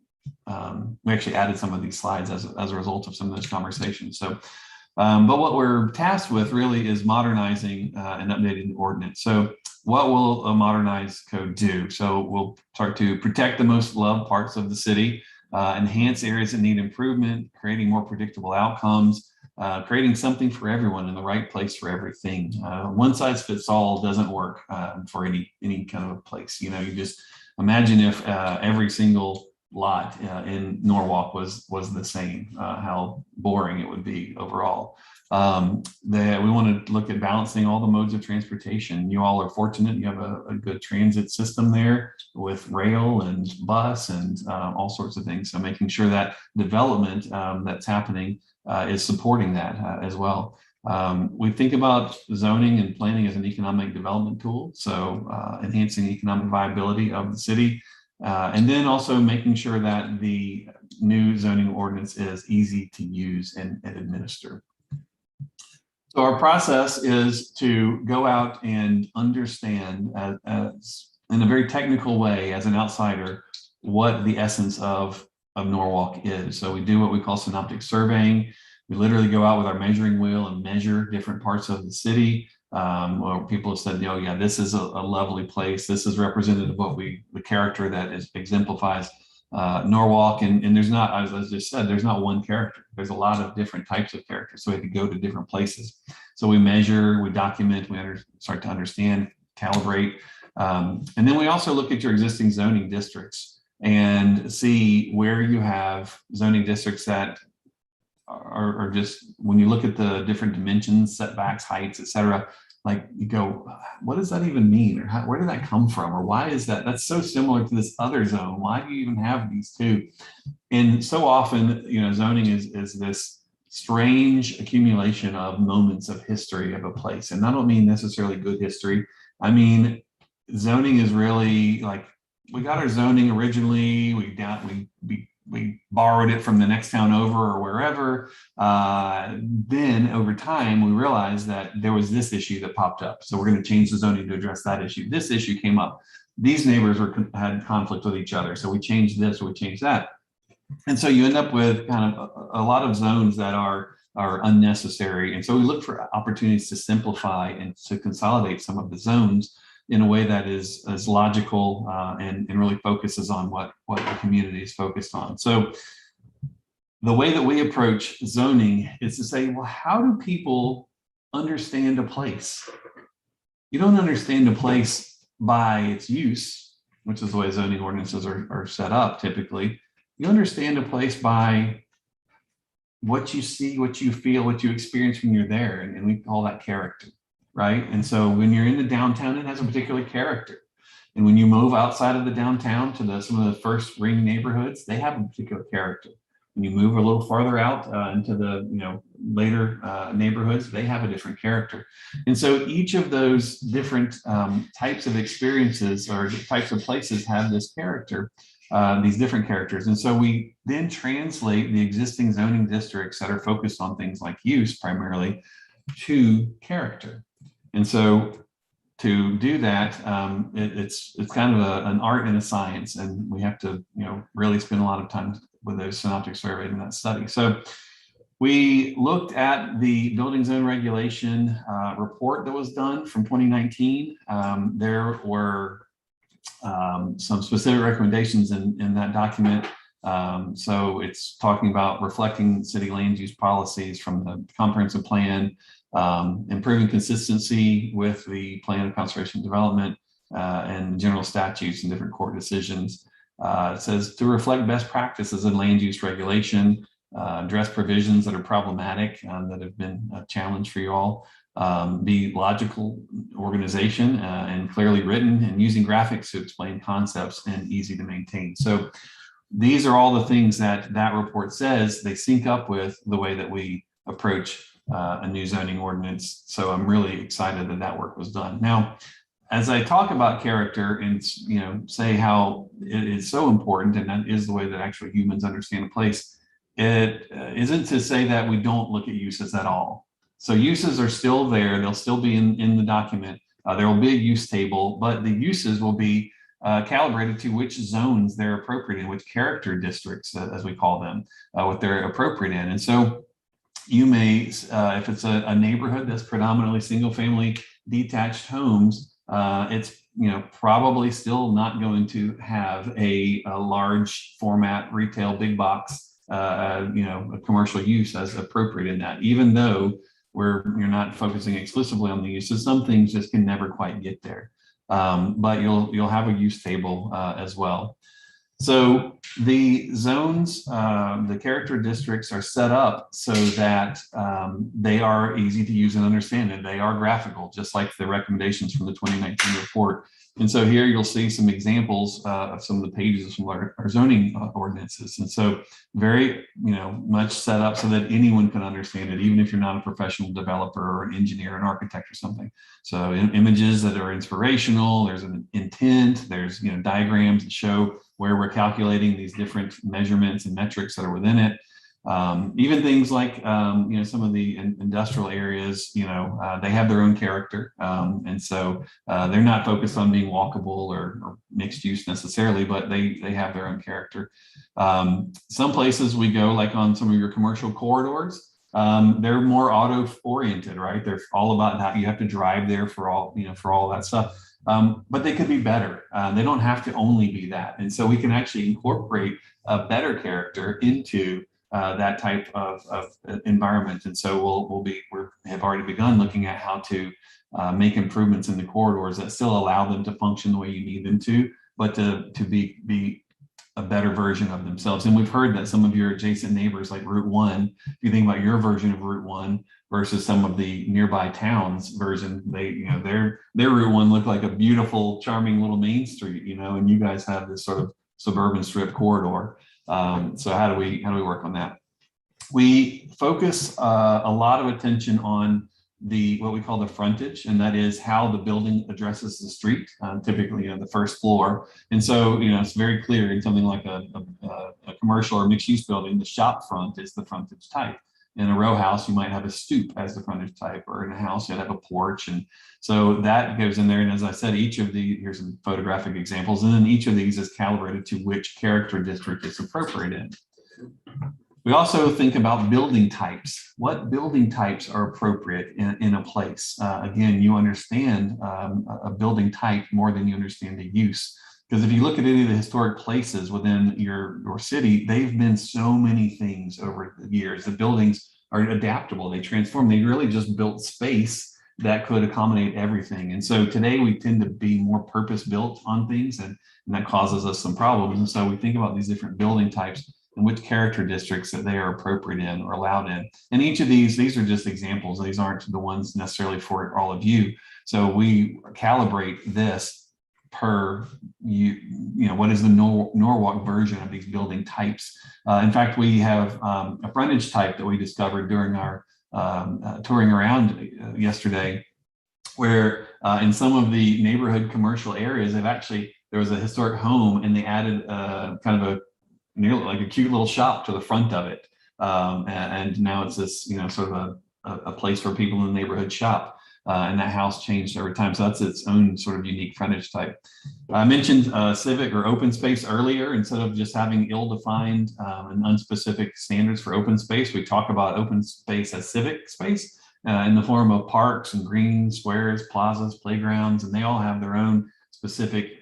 Speaker 5: we actually added some of these slides as a result of some of those conversations. So, but what we're tasked with really is modernizing and updating the ordinance. So what will a modernized code do? So we'll start to protect the most loved parts of the city, enhance areas that need improvement, creating more predictable outcomes, creating something for everyone in the right place for everything. One size fits all doesn't work for any kind of a place. You know, you just imagine if every single lot in Norwalk was the same, how boring it would be overall. We want to look at balancing all the modes of transportation. You all are fortunate, you have a good transit system there with rail and bus and all sorts of things. So making sure that development that's happening is supporting that as well. We think about zoning and planning as an economic development tool. So enhancing economic viability of the city. And then also making sure that the new zoning ordinance is easy to use and administer. So our process is to go out and understand as in a very technical way as an outsider what the essence of Norwalk is. So we do what we call synoptic surveying. We literally go out with our measuring wheel and measure different parts of the city. Or people have said, oh yeah, this is a lovely place. This is representative of the character that exemplifies Norwalk. And there's not, as I just said, there's not one character. There's a lot of different types of characters. So we have to go to different places. So we measure, we document, we start to understand, calibrate. And then we also look at your existing zoning districts and see where you have zoning districts that are just, when you look at the different dimensions, setbacks, heights, et cetera, like you go, what does that even mean? Or where did that come from? Or why is that? That's so similar to this other zone. Why do you even have these two? And so often, you know, zoning is this strange accumulation of moments of history of a place. And I don't mean necessarily good history. I mean, zoning is really like, we got our zoning originally, we borrowed it from the next town over or wherever. Then over time, we realized that there was this issue that popped up. So we're going to change the zoning to address that issue. This issue came up. These neighbors had conflict with each other. So we changed this or we changed that. And so you end up with kind of a lot of zones that are unnecessary. And so we look for opportunities to simplify and to consolidate some of the zones in a way that is logical and really focuses on what the community is focused on. So the way that we approach zoning is to say, well, how do people understand a place? You don't understand a place by its use, which is the way zoning ordinances are set up typically. You understand a place by what you see, what you feel, what you experience when you're there, and we call that character. Right. And so when you're in the downtown, it has a particular character. And when you move outside of the downtown to some of the first ring neighborhoods, they have a particular character. When you move a little farther out into the later neighborhoods, they have a different character. And so each of those different types of experiences or types of places have this character, these different characters. And so we then translate the existing zoning districts that are focused on things like use primarily to character. And so to do that, it's kind of an art and a science, and we have to really spend a lot of time with those synoptic surveys in that study. So we looked at the building zone regulation report that was done from 2019. There were some specific recommendations in that document. So it's talking about reflecting city land use policies from the comprehensive plan, improving consistency with the plan of conservation and development, and general statutes and different court decisions. It says to reflect best practices in land use regulation, address provisions that are problematic, that have been a challenge for you all, be logical organization and clearly written, and using graphics to explain concepts and easy to maintain. So these are all the things that report says. They sync up with the way that we approach a new zoning ordinance. So I'm really excited that work was done. Now, as I talk about character and say how it is so important, and that is the way that actually humans understand a place, it isn't to say that we don't look at uses at all. So uses are still there. They'll still be in the document. There will be a use table, but the uses will be calibrated to which zones they're appropriate in, which character districts, as we call them, what they're appropriate in. And so you may, if it's a neighborhood that's predominantly single family detached homes, it's probably still not going to have a large format retail big box, a commercial use as appropriate in that, even though you're not focusing exclusively on the uses. Some things just can never quite get there. But you'll have a use table as well. So the zones, the character districts are set up so that they are easy to use and understand, and they are graphical, just like the recommendations from the 2019 report. And so here you'll see some examples of some of the pages from our zoning ordinances. And so very, much set up so that anyone can understand it, even if you're not a professional developer or an engineer, an architect or something. So images that are inspirational, there's an intent, there's, diagrams that show where we're calculating these different measurements and metrics that are within it. Even things like, some of the industrial areas, they have their own character. And so they're not focused on being walkable or mixed use necessarily, but they have their own character. Some places we go, like on some of your commercial corridors, they're more auto oriented, right? They're all about how you have to drive there for all that stuff. But they could be better. They don't have to only be that. And so we can actually incorporate a better character into that type of environment. And so we have already begun looking at how to make improvements in the corridors that still allow them to function the way you need them to, but to be a better version of themselves. And we've heard that some of your adjacent neighbors, like Route 1, if you think about your version of Route 1 versus some of the nearby towns version, their Route 1 looked like a beautiful, charming little main street, and you guys have this sort of suburban strip corridor. So how do we work on that? We focus a lot of attention on what we call the frontage, and that is how the building addresses the street, typically the first floor. And so it's very clear in something like a commercial or mixed use building, the shop front is the frontage type. In a row house, you might have a stoop as the frontage type, or in a house, you'd have a porch. And so that goes in there. And as I said, here's some photographic examples, and then each of these is calibrated to which character district it's appropriate in. We also think about building types. What building types are appropriate in a place? Again, you understand a building type more than you understand the use. Because if you look at any of the historic places within your city, they've been so many things over the years. The buildings are adaptable, they transform. They really just built space that could accommodate everything. And so today we tend to be more purpose-built on things, and that causes us some problems. And so we think about these different building types and which character districts that they are appropriate in or allowed in. And each of these are just examples. These aren't the ones necessarily for all of you. So we calibrate this per what is the Norwalk version of these building types. In fact, we have a frontage type that we discovered during our touring around yesterday, where in some of the neighborhood commercial areas, there was a historic home, and they added kind of nearly like a cute little shop to the front of it. And now it's this, sort of a place where people in the neighborhood shop. and that house changed over time. So that's its own sort of unique frontage type. I mentioned civic or open space earlier. Instead of just having ill-defined and unspecific standards for open space, we talk about open space as civic space in the form of parks and green squares, plazas, playgrounds, and they all have their own specific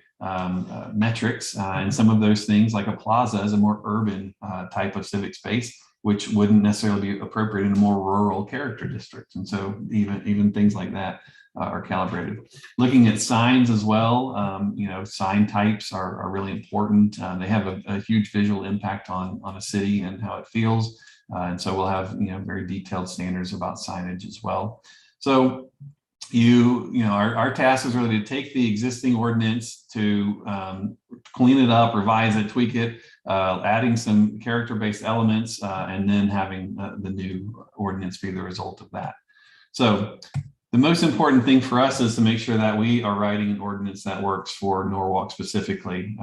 Speaker 5: metrics. And some of those things, like a plaza, is a more urban type of civic space, which wouldn't necessarily be appropriate in a more rural character district. And so even things like that are calibrated. Looking at signs as well, sign types are really important. They have a huge visual impact on a city and how it feels. And so we'll have very detailed standards about signage as well. So our task is really to take the existing ordinance to clean it up, revise it, tweak it, adding some character-based elements, and then having the new ordinance be the result of that. So the most important thing for us is to make sure that we are writing an ordinance that works for Norwalk specifically.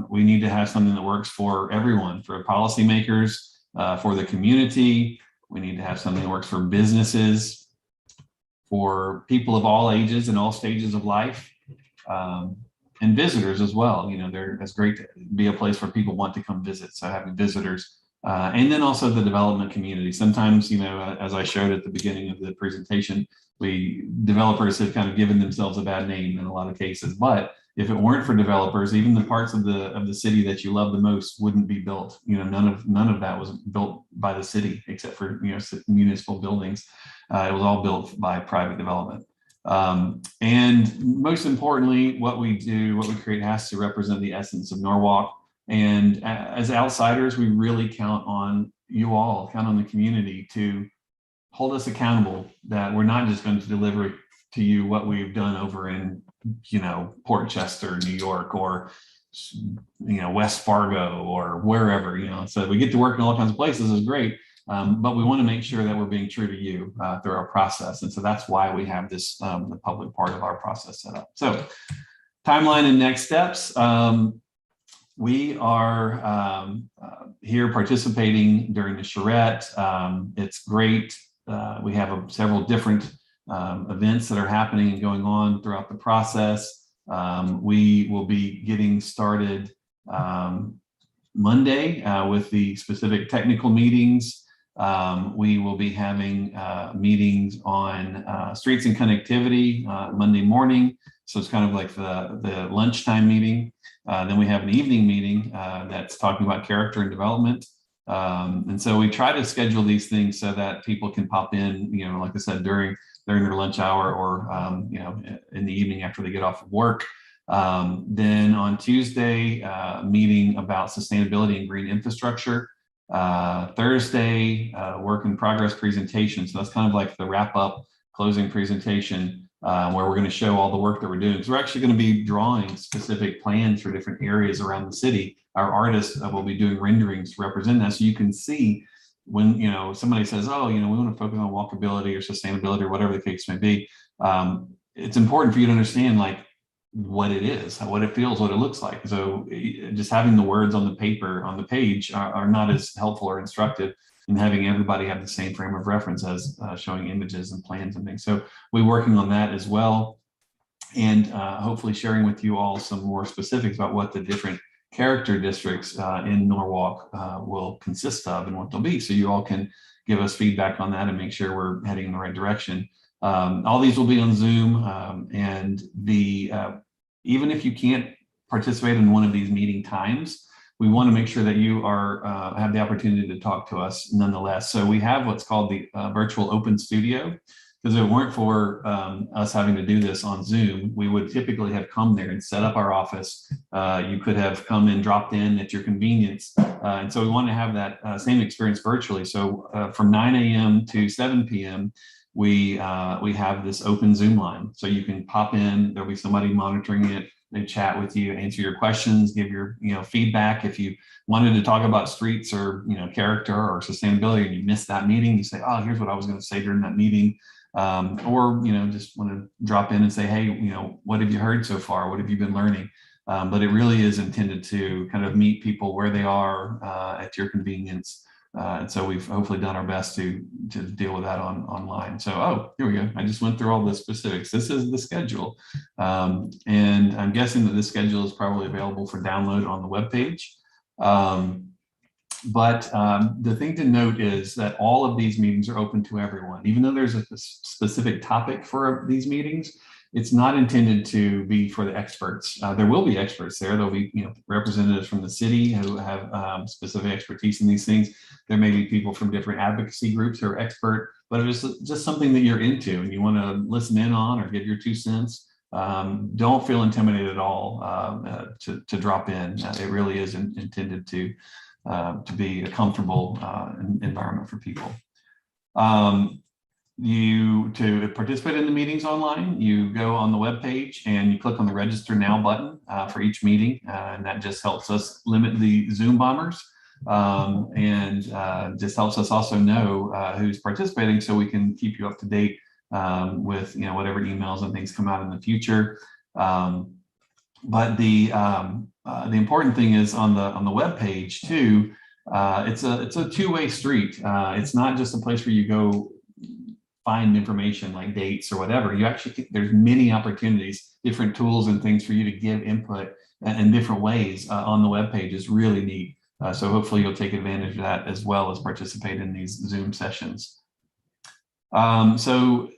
Speaker 5: We need to have something that works for everyone, for policymakers, for the community. We need to have something that works for businesses, for people of all ages and all stages of life, and visitors as well. It's great to be a place where people want to come visit. So having visitors, and then also the development community. Sometimes, as I showed at the beginning of the presentation, developers have kind of given themselves a bad name in a lot of cases. But if it weren't for developers, even the parts of the city that you love the most wouldn't be built. None of that was built by the city, except for municipal buildings. It was all built by private development. And most importantly, what we create has to represent the essence of Norwalk. And as outsiders, we really count on you all, count on the community to hold us accountable, that we're not just going to deliver to you what we've done over in, Port Chester, New York, or, West Fargo, or wherever, So we get to work in all kinds of places is great. But we want to make sure that we're being true to you through our process. And so that's why we have this, the public part of our process set up. So timeline and next steps. We are here participating during the Charrette. It's great. We have several different events that are happening and going on throughout the process. We will be getting started Monday with the specific technical meetings. We will be having meetings on streets and connectivity Monday morning. So it's kind of like the lunchtime meeting. Then we have an evening meeting that's talking about character and development. And so we try to schedule these things so that people can pop in, like I said, during their lunch hour, or, in the evening after they get off of work. Then on Tuesday, meeting about sustainability and green infrastructure. Thursday, work in progress presentation. So that's kind of like the wrap up closing presentation, where we're going to show all the work that we're doing. So we're actually going to be drawing specific plans for different areas around the city. Our artists will be doing renderings to represent that. So you can see when, somebody says, oh, we want to focus on walkability or sustainability or whatever the case may be. It's important for you to understand what it is, what it feels, what it looks like. So just having the words on the page are not as helpful or instructive, and having everybody have the same frame of reference as showing images and plans and things. So we're working on that as well, and hopefully sharing with you all some more specifics about what the different character districts in Norwalk will consist of and what they'll be. So you all can give us feedback on that and make sure we're heading in the right direction. All these will be on Zoom, and even if you can't participate in one of these meeting times, we want to make sure that you have the opportunity to talk to us nonetheless. So we have what's called the virtual open studio, because if it weren't for us having to do this on Zoom, we would typically have come there and set up our office. You could have come and dropped in at your convenience. And so we want to have that same experience virtually. So from 9 a.m. to 7 p.m., we have this open Zoom line. So you can pop in, there'll be somebody monitoring it. They chat with you, answer your questions, give your feedback. If you wanted to talk about streets or character or sustainability and you missed that meeting, you say, oh, here's what I was going to say during that meeting. Or just want to drop in and say, hey, what have you heard so far? What have you been learning? But it really is intended to kind of meet people where they are at your convenience, And so we've hopefully done our best to deal with that online. So, oh, here we go. I just went through all the specifics. This is the schedule. And I'm guessing that this schedule is probably available for download on the webpage. But the thing to note is that all of these meetings are open to everyone. Even though there's a specific topic for these meetings, it's not intended to be for the experts. There will be experts there. There'll be representatives from the city who have specific expertise in these things. There may be people from different advocacy groups who are expert, but if it's just something that you're into and you want to listen in on or give your 2 cents, don't feel intimidated at all to drop in. It really is intended to be a comfortable environment for people. To participate in the meetings online, you go on the webpage and you click on the Register Now button for each meeting, and that just helps us limit the Zoom bombers, and just helps us also know who's participating, so we can keep you up to date with whatever emails and things come out in the future. But the important thing is on the web page too. It's a two-way street. It's not just a place where you go find information like dates or whatever. You actually, there's many opportunities, different tools and things for you to give input in different ways on the web page. Is really neat. So hopefully you'll take advantage of that as well as participate in these Zoom sessions. So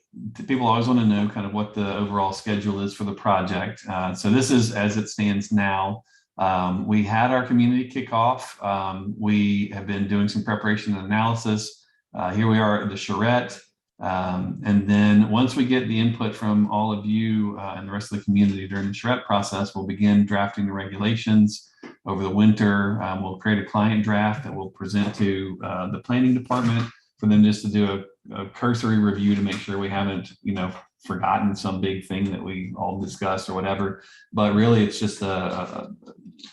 Speaker 5: people always want to know kind of what the overall schedule is for the project. So this is as it stands now. We had our community kickoff. We have been doing some preparation and analysis. Here we are at the Charrette. And then once we get the input from all of you and the rest of the community during the Charrette process, we'll begin drafting the regulations over the winter. We'll create a client draft that we'll present to the planning department for them just to do a cursory review to make sure we haven't, forgotten some big thing that we all discussed or whatever. But really, it's just a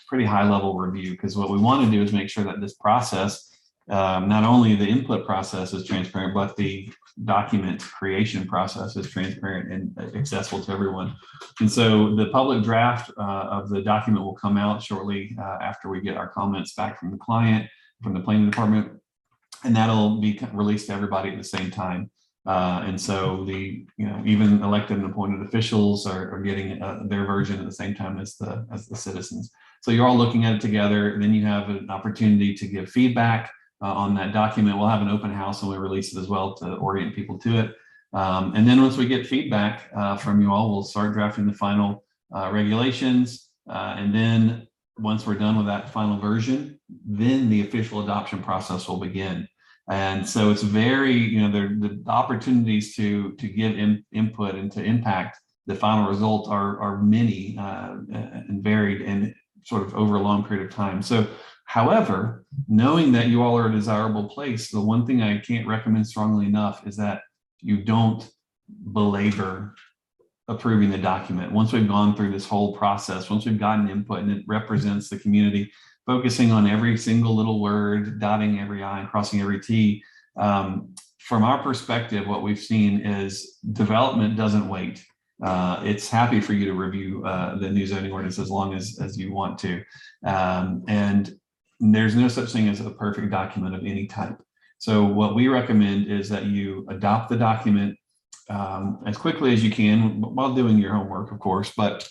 Speaker 5: pretty high level review, because what we want to do is make sure that this process, not only the input process is transparent, but the document creation process is transparent and accessible to everyone. And so the public draft of the document will come out shortly after we get our comments back from the client, from the planning department, and that'll be released to everybody at the same time. And so the even elected and appointed officials are getting their version at the same time as the citizens. So you're all looking at it together, and then you have an opportunity to give feedback on that document. We'll have an open house and we release it as well to orient people to it. And then once we get feedback from you all, we'll start drafting the final regulations. And then once we're done with that final version, then the official adoption process will begin. And so it's very, the opportunities to give input and to impact the final result are many and varied and sort of over a long period of time. So however, knowing that you all are a desirable place, the one thing I can't recommend strongly enough is that you don't belabor approving the document. Once we've gone through this whole process, once we've gotten input and it represents the community, focusing on every single little word, dotting every I and crossing every T. From our perspective, what we've seen is development doesn't wait. It's happy for you to review the new zoning ordinance as long as you want to. And there's no such thing as a perfect document of any type. So what we recommend is that you adopt the document as quickly as you can while doing your homework, of course, but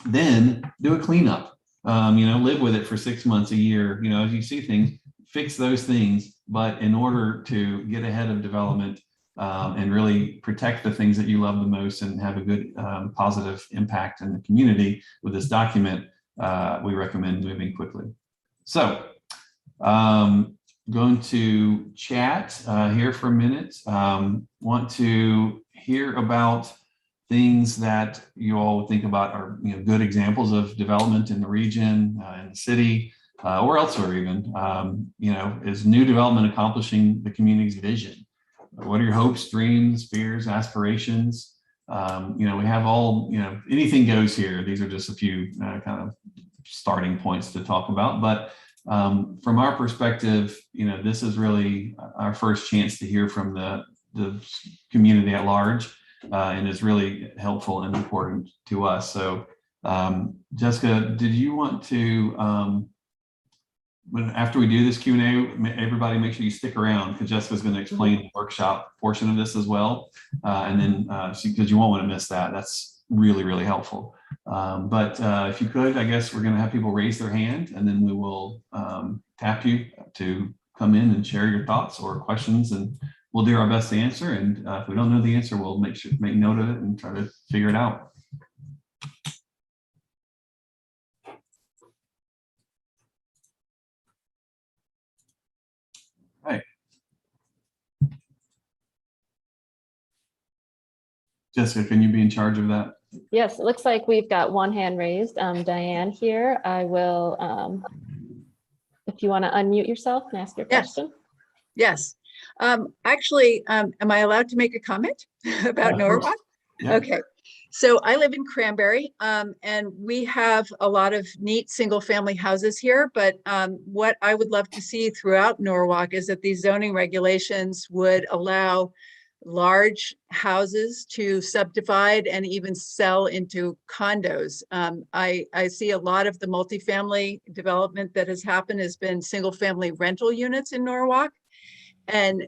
Speaker 5: then do a cleanup. Live with it for 6 months, a year, as you see things, fix those things. But in order to get ahead of development and really protect the things that you love the most and have a good positive impact in the community with this document, we recommend moving quickly. So going to chat here for a minute. Want to hear about things that you all would think about are good examples of development in the region, in the city, or elsewhere even. Is new development accomplishing the community's vision? What are your hopes, dreams, fears, aspirations? We have all, anything goes here. These are just a few kind of starting points to talk about. But from our perspective, this is really our first chance to hear from the community at large. And is really helpful and important to us. So, Jessica, did you want to after we do this Q&A, everybody make sure you stick around because Jessica's going to explain the workshop portion of this as well. And then, because you won't want to miss that. That's really, really helpful. But if you could, I guess we're going to have people raise their hand and then we will tap you to come in and share your thoughts or questions, and we'll do our best to answer. And if we don't know the answer, we'll make note of it and try to figure it out. Right. Jessica, can you be in charge of that?
Speaker 6: Yes, it looks like we've got one hand raised. Diane here. I will, if you want to unmute yourself and ask your question.
Speaker 7: Yes. Actually, am I allowed to make a comment about Norwalk?
Speaker 5: Yeah.
Speaker 7: Okay. So I live in Cranberry, and we have a lot of neat single-family houses here. But what I would love to see throughout Norwalk is that these zoning regulations would allow large houses to subdivide and even sell into condos. I see a lot of the multifamily development that has happened has been single-family rental units in Norwalk. And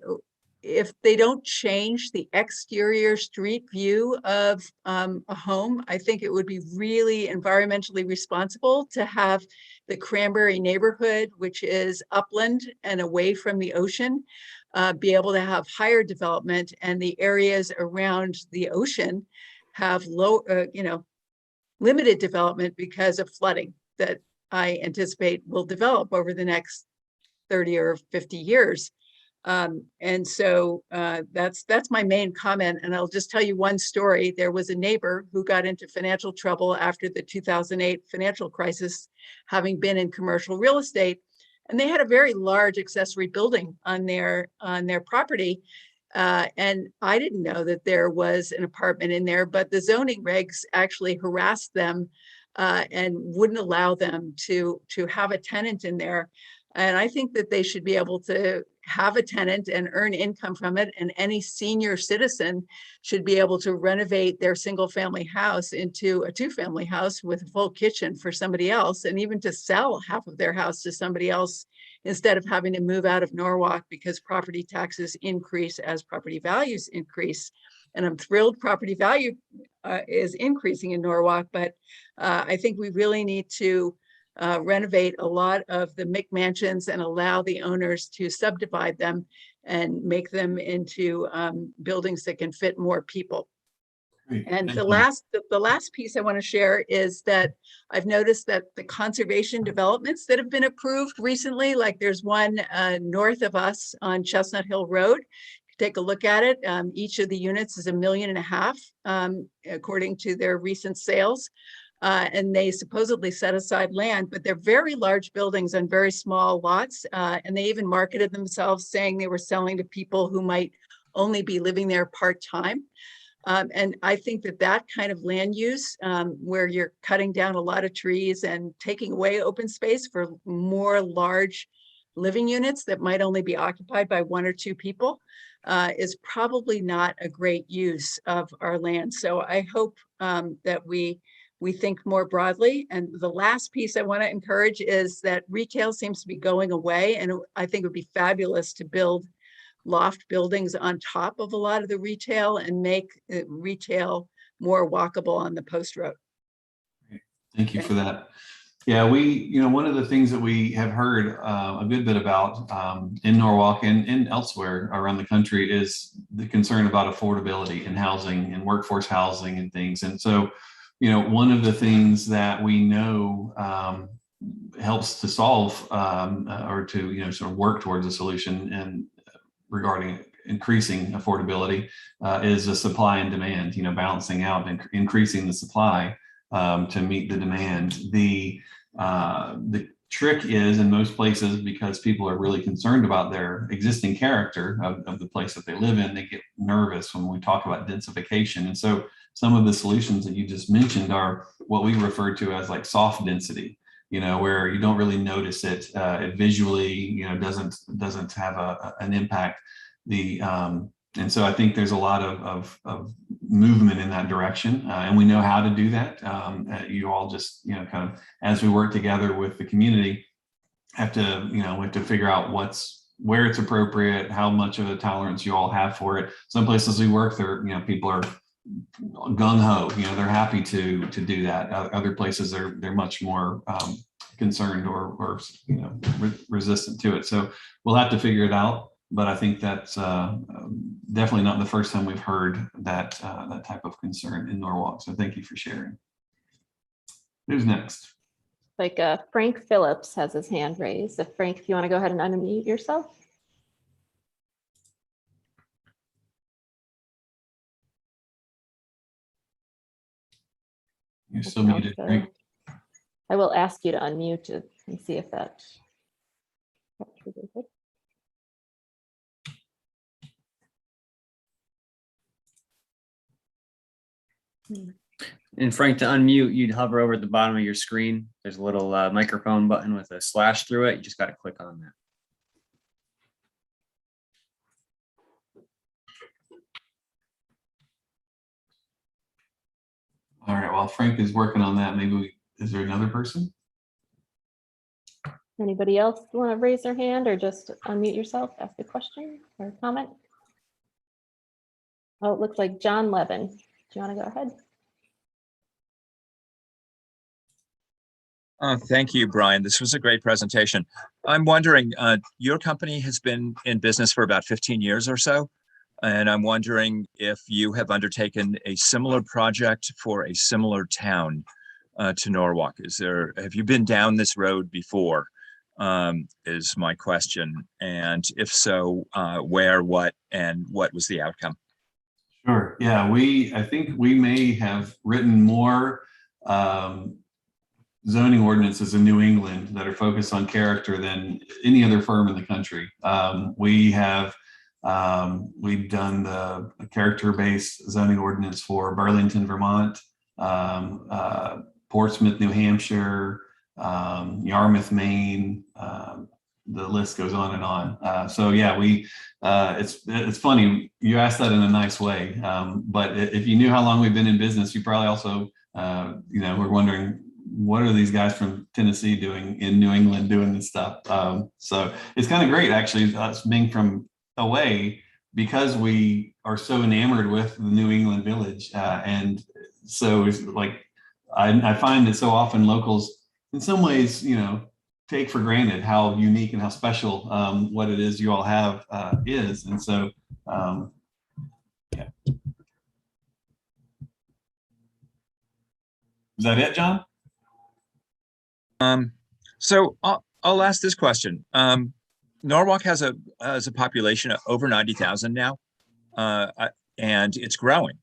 Speaker 7: if they don't change the exterior street view of a home, I think it would be really environmentally responsible to have the Cranberry neighborhood, which is upland and away from the ocean, be able to have higher development, and the areas around the ocean have limited development because of flooding that I anticipate will develop over the next 30 or 50 years. And so that's my main comment. And I'll just tell you one story. There was a neighbor who got into financial trouble after the 2008 financial crisis, having been in commercial real estate. And they had a very large accessory building on their property. And I didn't know that there was an apartment in there, but the zoning regs actually harassed them and wouldn't allow them to have a tenant in there. And I think that they should be able to have a tenant and earn income from it. And any senior citizen should be able to renovate their single family house into a 2-family house with a full kitchen for somebody else, and even to sell half of their house to somebody else instead of having to move out of Norwalk because property taxes increase as property values increase. And I'm thrilled property value is increasing in Norwalk, but I think we really need to renovate a lot of the McMansions and allow the owners to subdivide them and make them into buildings that can fit more people.
Speaker 5: Great.
Speaker 7: And
Speaker 5: Thank
Speaker 7: the last piece I want to share is that I've noticed that the conservation developments that have been approved recently, like there's one north of us on Chestnut Hill Road. Take a look at it. Each of the units is $1.5 million, according to their recent sales. And they supposedly set aside land, but they're very large buildings on very small lots. And they even marketed themselves saying they were selling to people who might only be living there part-time. And I think that that kind of land use, where you're cutting down a lot of trees and taking away open space for more large living units that might only be occupied by 1 or 2 people, is probably not a great use of our land. So I hope that we think more broadly. And the last piece I want to encourage is that retail seems to be going away. And I think it would be fabulous to build loft buildings on top of a lot of the retail and make retail more walkable on the post road.
Speaker 5: Thank you for that. Yeah, one of the things that we have heard a good bit about in Norwalk and elsewhere around the country is the concern about affordability in housing and workforce housing and things. And so, one of the things that we know helps to solve or to, sort of work towards a solution and regarding increasing affordability is a supply and demand, balancing out and increasing the supply to meet the demand. The trick is in most places, because people are really concerned about their existing character of the place that they live in, they get nervous when we talk about densification. And so some of the solutions that you just mentioned are what we refer to as like soft density, where you don't really notice it. It visually, doesn't have an impact. And so I think there's a lot of movement in that direction, and we know how to do that. You all just, kind of, as we work together with the community, have to, we have to figure out where it's appropriate, how much of a tolerance you all have for it. Some places we work there, people are gung ho, they're happy to do that. Other places they're much more concerned or resistant to it. So we'll have to figure it out. But I think that's definitely not the first time we've heard that type of concern in Norwalk. So thank you for sharing. Who's next?
Speaker 6: Like Frank Phillips has his hand raised. If Frank, if you want to go ahead and unmute yourself.
Speaker 5: You're still muted, Frank.
Speaker 6: I will ask you to unmute and see if that.
Speaker 1: And Frank, to unmute, you'd hover over at the bottom of your screen. There's a little microphone button with a slash through it. You just got to click on that.
Speaker 5: All right, while Frank is working on that, is there another person?
Speaker 6: Anybody else want to raise their hand or just unmute yourself, ask a question or comment? Oh, it looks like John Levin. Do you want to go ahead?
Speaker 8: Thank you, Brian. This was a great presentation. I'm wondering, your company has been in business for about 15 years or so, and I'm wondering if you have undertaken a similar project for a similar town to Norwalk. Have you been down this road before, is my question. And if so, where, what, and what was the outcome?
Speaker 5: Sure. Yeah, I think we may have written more zoning ordinances in New England that are focused on character than any other firm in the country. We've done the character-based zoning ordinance for Burlington, Vermont, Portsmouth, New Hampshire, Yarmouth, Maine. The list goes on and on. So yeah, it's funny you asked that in a nice way. But if you knew how long we've been in business, you probably also were wondering, what are these guys from Tennessee doing in New England doing this stuff? So it's kind of great, actually, us being from away, because we are so enamored with the New England village. And so it's like, I find that so often locals, in some ways, take for granted how unique and how special what it is you all have is. And so, yeah. Is that it, John?
Speaker 8: So I'll ask this question. Norwalk has a population of over 90,000 now, and it's growing.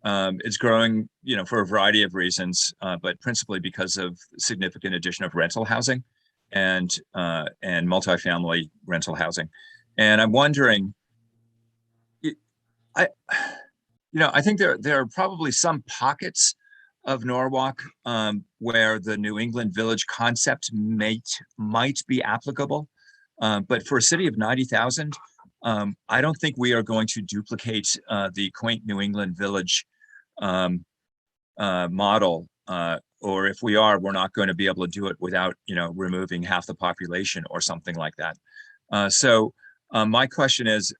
Speaker 8: It's growing, for a variety of reasons, but principally because of significant addition of rental housing and multifamily rental housing. And I'm wondering, I think there are probably some pockets of Norwalk where the New England Village concept might be applicable. But for a city of 90,000, I don't think we are going to duplicate the quaint New England Village model. Or if we are, we're not going to be able to do it without, removing half the population or something like that. So my question is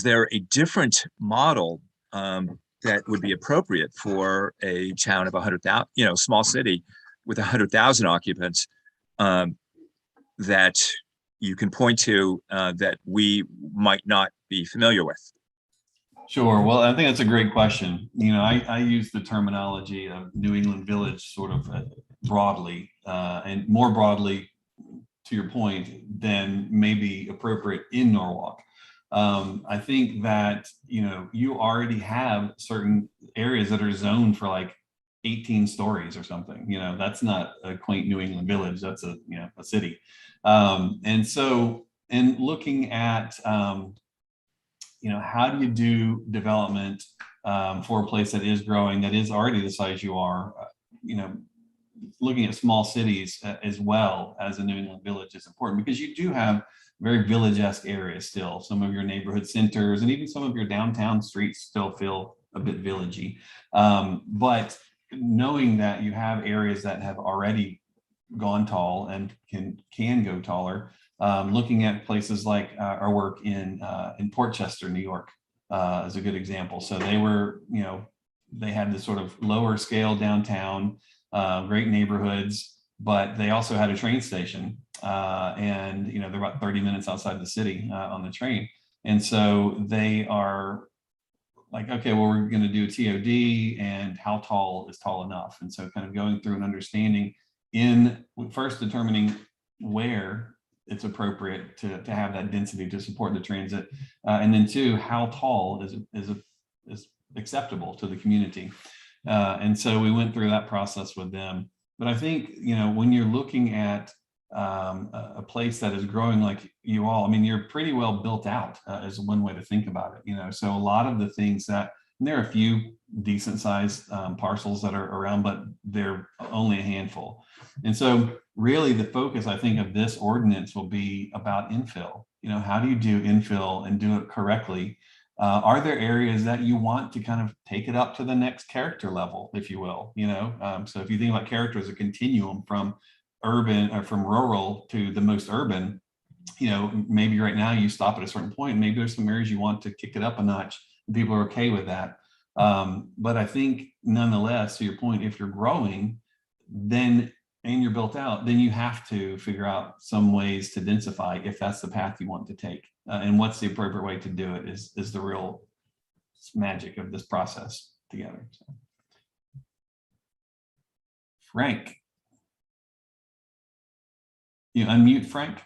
Speaker 8: there a different model that would be appropriate for a town of 100,000, small city with 100,000 occupants that you can point to that we might not be familiar with?
Speaker 5: Sure. Well, I think that's a great question. I use the terminology of New England Village sort of broadly, and more broadly, to your point, than may be appropriate in Norwalk. I think that, you already have certain areas that are zoned for like 18 stories or something. That's not a quaint New England Village. That's a city. And so in looking at, how do you do development for a place that is growing, that is already the size you are, looking at small cities as well as a New England Village is important, because you do have very village-esque areas still. Some of your neighborhood centers and even some of your downtown streets still feel a bit villagey. But knowing that you have areas that have already gone tall and can go taller. Looking at places like our work in Portchester, New York, is a good example. So they were, they had this sort of lower scale downtown, great neighborhoods, but they also had a train station, and they're about 30 minutes outside the city on the train. And so they are like, okay, well, we're going to do a TOD, and how tall is tall enough? And so kind of going through and understanding, first determining where it's appropriate to have that density to support the transit, and then two, how tall is acceptable to the community. And so we went through that process with them. But I think, when you're looking at a place that is growing like you all, I mean, you're pretty well built out, is one way to think about it. So a lot of the things and there are a few decent sized parcels that are around, but they're only a handful. And so really the focus, I think, of this ordinance will be about infill. How do you do infill and do it correctly? Are there areas that you want to kind of take it up to the next character level, if you will? So if you think about character as a continuum from urban or from rural to the most urban, maybe right now you stop at a certain point. Maybe there's some areas you want to kick it up a notch, and people are okay with that. But I think nonetheless, to your point, if you're growing, and you're built out, then you have to figure out some ways to densify if that's the path you want to take. And what's the appropriate way to do it is the real magic of this process together. So. Frank. You unmute, Frank?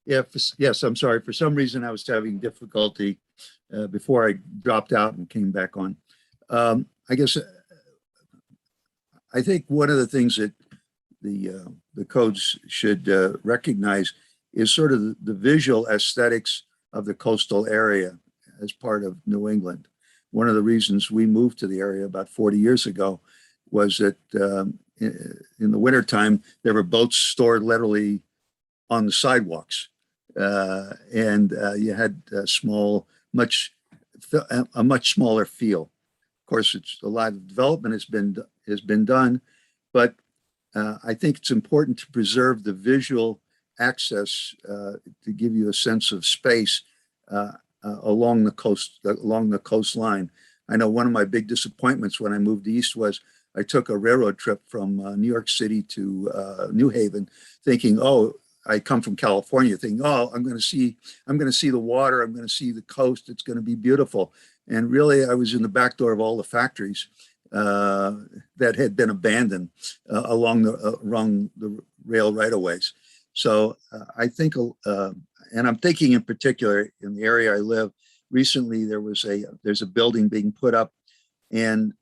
Speaker 9: Yeah, yes, I'm sorry. For some reason, I was having difficulty before I dropped out and came back on. I guess I think one of the things that the codes should recognize is sort of the visual aesthetics of the coastal area as part of New England. One of the reasons we moved to the area about 40 years ago was that in the wintertime, there were boats stored literally on the sidewalks. And you had a much smaller feel. Of course, a lot of development has been done, but I think it's important to preserve the visual access to give you a sense of space along the coastline. I know one of my big disappointments when I moved east was I took a railroad trip from New York City to New Haven, thinking, oh, I come from California, thinking, oh, I'm going to see the water, I'm going to see the coast, it's going to be beautiful. And really, I was in the back door of all the factories that had been abandoned along the rail right-of-ways. So I think, and I'm thinking in particular in the area I live. Recently, there's a building being put up, and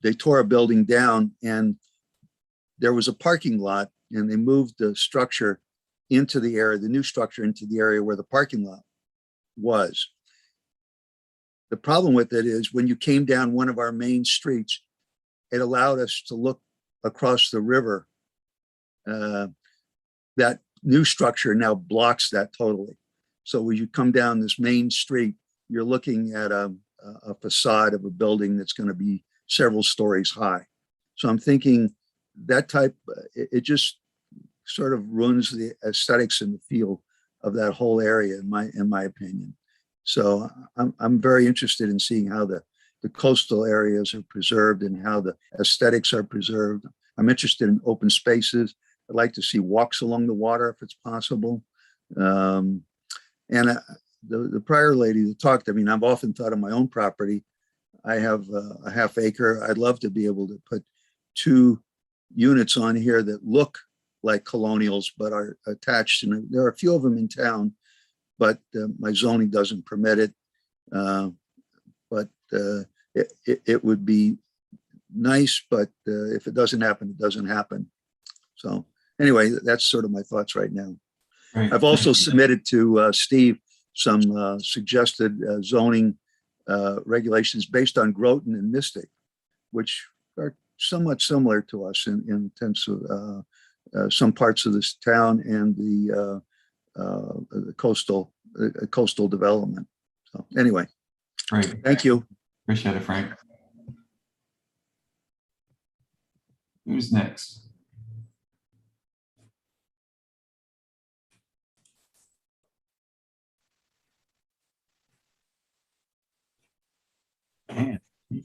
Speaker 9: they tore a building down, and there was a parking lot, and they moved the structure into the area, the new structure into the area where the parking lot was. The problem with it is when you came down one of our main streets, it allowed us to look across the river. That new structure now blocks that totally. So when you come down this main street, you're looking at a facade of a building that's going to be several stories high. So I'm thinking that it just sort of ruins the aesthetics and the feel of that whole area, in my opinion. So I'm very interested in seeing how the coastal areas are preserved and how the aesthetics are preserved. I'm interested in open spaces. I'd like to see walks along the water if it's possible. And the prior lady that talked, I mean, I've often thought of my own property. I have a half acre. I'd love to be able to put 2 units on here that look like colonials, but are attached. And there are a few of them in town, but my zoning doesn't permit it. But it would be nice, but if it doesn't happen, it doesn't happen. So anyway, that's sort of my thoughts right now.
Speaker 5: Right.
Speaker 9: I've also submitted to Steve some suggested zoning regulations based on Groton and Mystic, which are somewhat similar to us in terms of some parts of this town and the coastal development. So anyway,
Speaker 5: great.
Speaker 9: Thank you.
Speaker 5: Appreciate it, Frank. Who's next?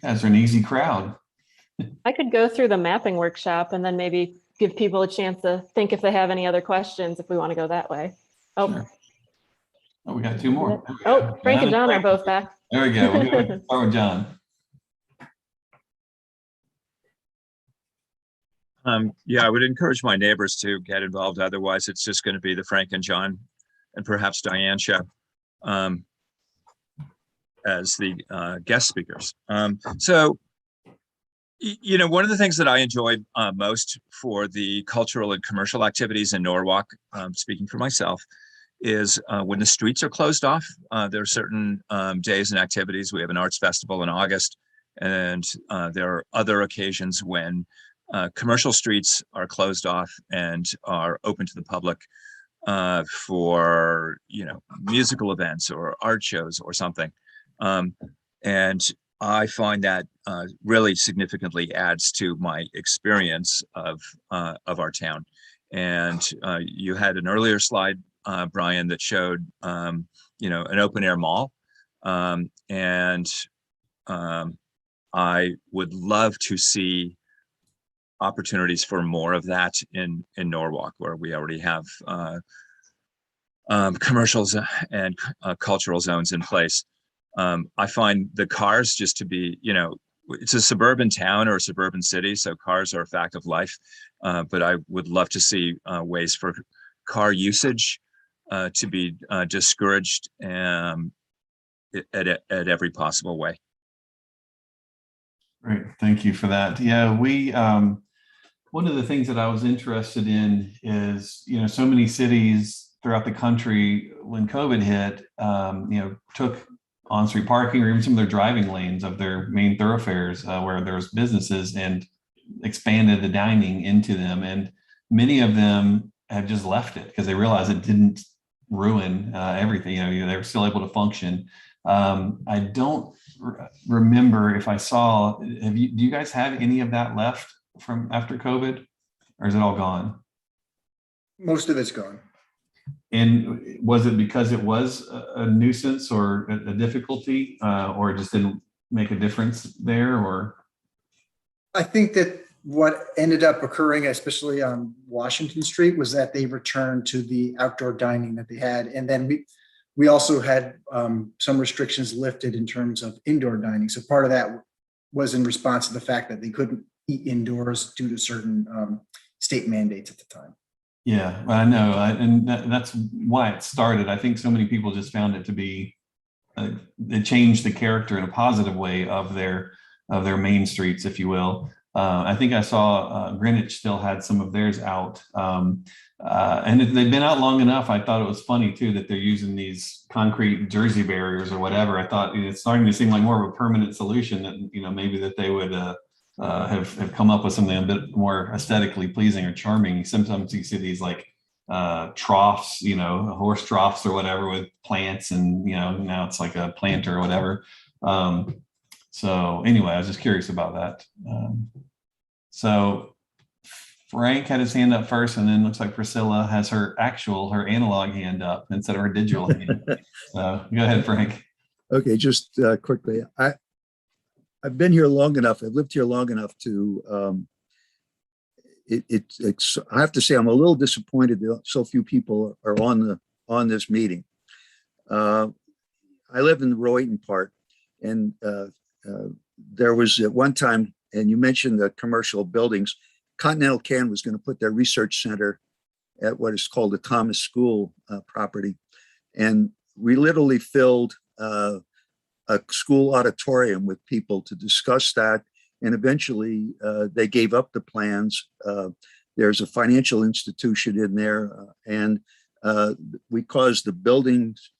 Speaker 5: You guys are an easy crowd.
Speaker 6: I could go through the mapping workshop and then maybe give people a chance to think if they have any other questions, if we want to go that way. Oh,
Speaker 5: Sure. Oh, we got two more.
Speaker 6: oh, Frank and John are both back.
Speaker 5: There we go. We'll go start with John.
Speaker 8: Yeah, I would encourage my neighbors to get involved. Otherwise, it's just going to be the Frank and John and perhaps Diane show as the guest speakers. So, you know, one of the things that I enjoy most for the cultural and commercial activities in Norwalk, speaking for myself, is when the streets are closed off. There are certain days and activities. We have an arts festival in August, and there are other occasions when commercial streets are closed off and are open to the public for, you know, musical events or art shows or something. And I find that really significantly adds to my experience of our town. And you had an earlier slide, Brian, that showed, you know, an open air mall. And I would love to see opportunities for more of that in Norwalk, where we already have commercials and cultural zones in place. I find the cars just to be, you know, it's a suburban town or a suburban city, so cars are a fact of life. But I would love to see ways for car usage to be discouraged at every possible way.
Speaker 5: Great, thank you for that. Yeah, we one of the things that I was interested in is, you know, so many cities throughout the country when COVID hit, you know, took on-street parking or even some of their driving lanes of their main thoroughfares where there's businesses and expanded the dining into them. And many of them have just left it because they realized it didn't ruin everything. You know, they were still able to function. I don't remember if I saw, do you guys have any of that left from after COVID, or is it all gone?
Speaker 3: Most of it's gone.
Speaker 5: And was it because it was a nuisance or a difficulty, or it just didn't make a difference there? Or
Speaker 3: I think that what ended up occurring, especially on Washington Street, was that they returned to the outdoor dining that they had. And then we also had some restrictions lifted in terms of indoor dining. So part of that was in response to the fact that they couldn't eat indoors due to certain state mandates at the time.
Speaker 5: Yeah, I know. And that's why it started. I think so many people just found it to be, it changed the character in a positive way of their main streets, if you will. I think I saw Greenwich still had some of theirs out. And they've been out long enough. I thought it was funny too that they're using these concrete Jersey barriers or whatever. I thought it's starting to seem like more of a permanent solution that, you know, maybe that they would have come up with something a bit more aesthetically pleasing or charming. Sometimes you see these like troughs, you know, horse troughs or whatever with plants, and, you know, now it's like a planter or whatever. So anyway, I was just curious about that. So Frank had his hand up first, and then looks like Priscilla has her analog hand up instead of her digital hand. So go ahead, Frank.
Speaker 9: Okay, just quickly, I've been here long enough. I've lived here long enough to. I have to say, I'm a little disappointed that so few people are on this meeting. I live in the Rowayton part, and there was at one time, and you mentioned the commercial buildings. Continental Can was going to put their research center at what is called the Thomas School property, and we literally filled a school auditorium with people to discuss that. And eventually they gave up the plans. There's a financial institution in there, and we caused the buildings,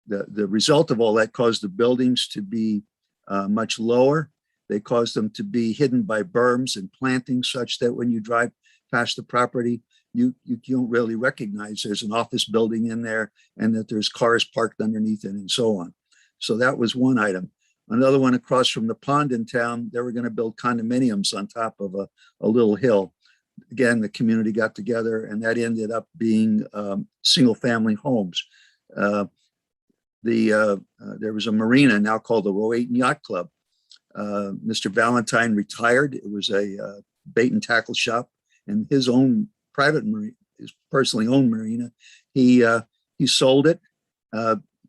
Speaker 9: the result of all that caused the buildings to be much lower. They caused them to be hidden by berms and plantings such that when you drive past the property, you don't really recognize there's an office building in there and that there's cars parked underneath it and so on. So that was one item. Another one across from the pond in town, they were going to build condominiums on top of a little hill. Again, the community got together, and that ended up being single family homes. There was a marina now called the Rowayton Yacht Club. Mr. Valentine retired. It was a bait and tackle shop, and his own private marina, his personally owned marina. He sold it.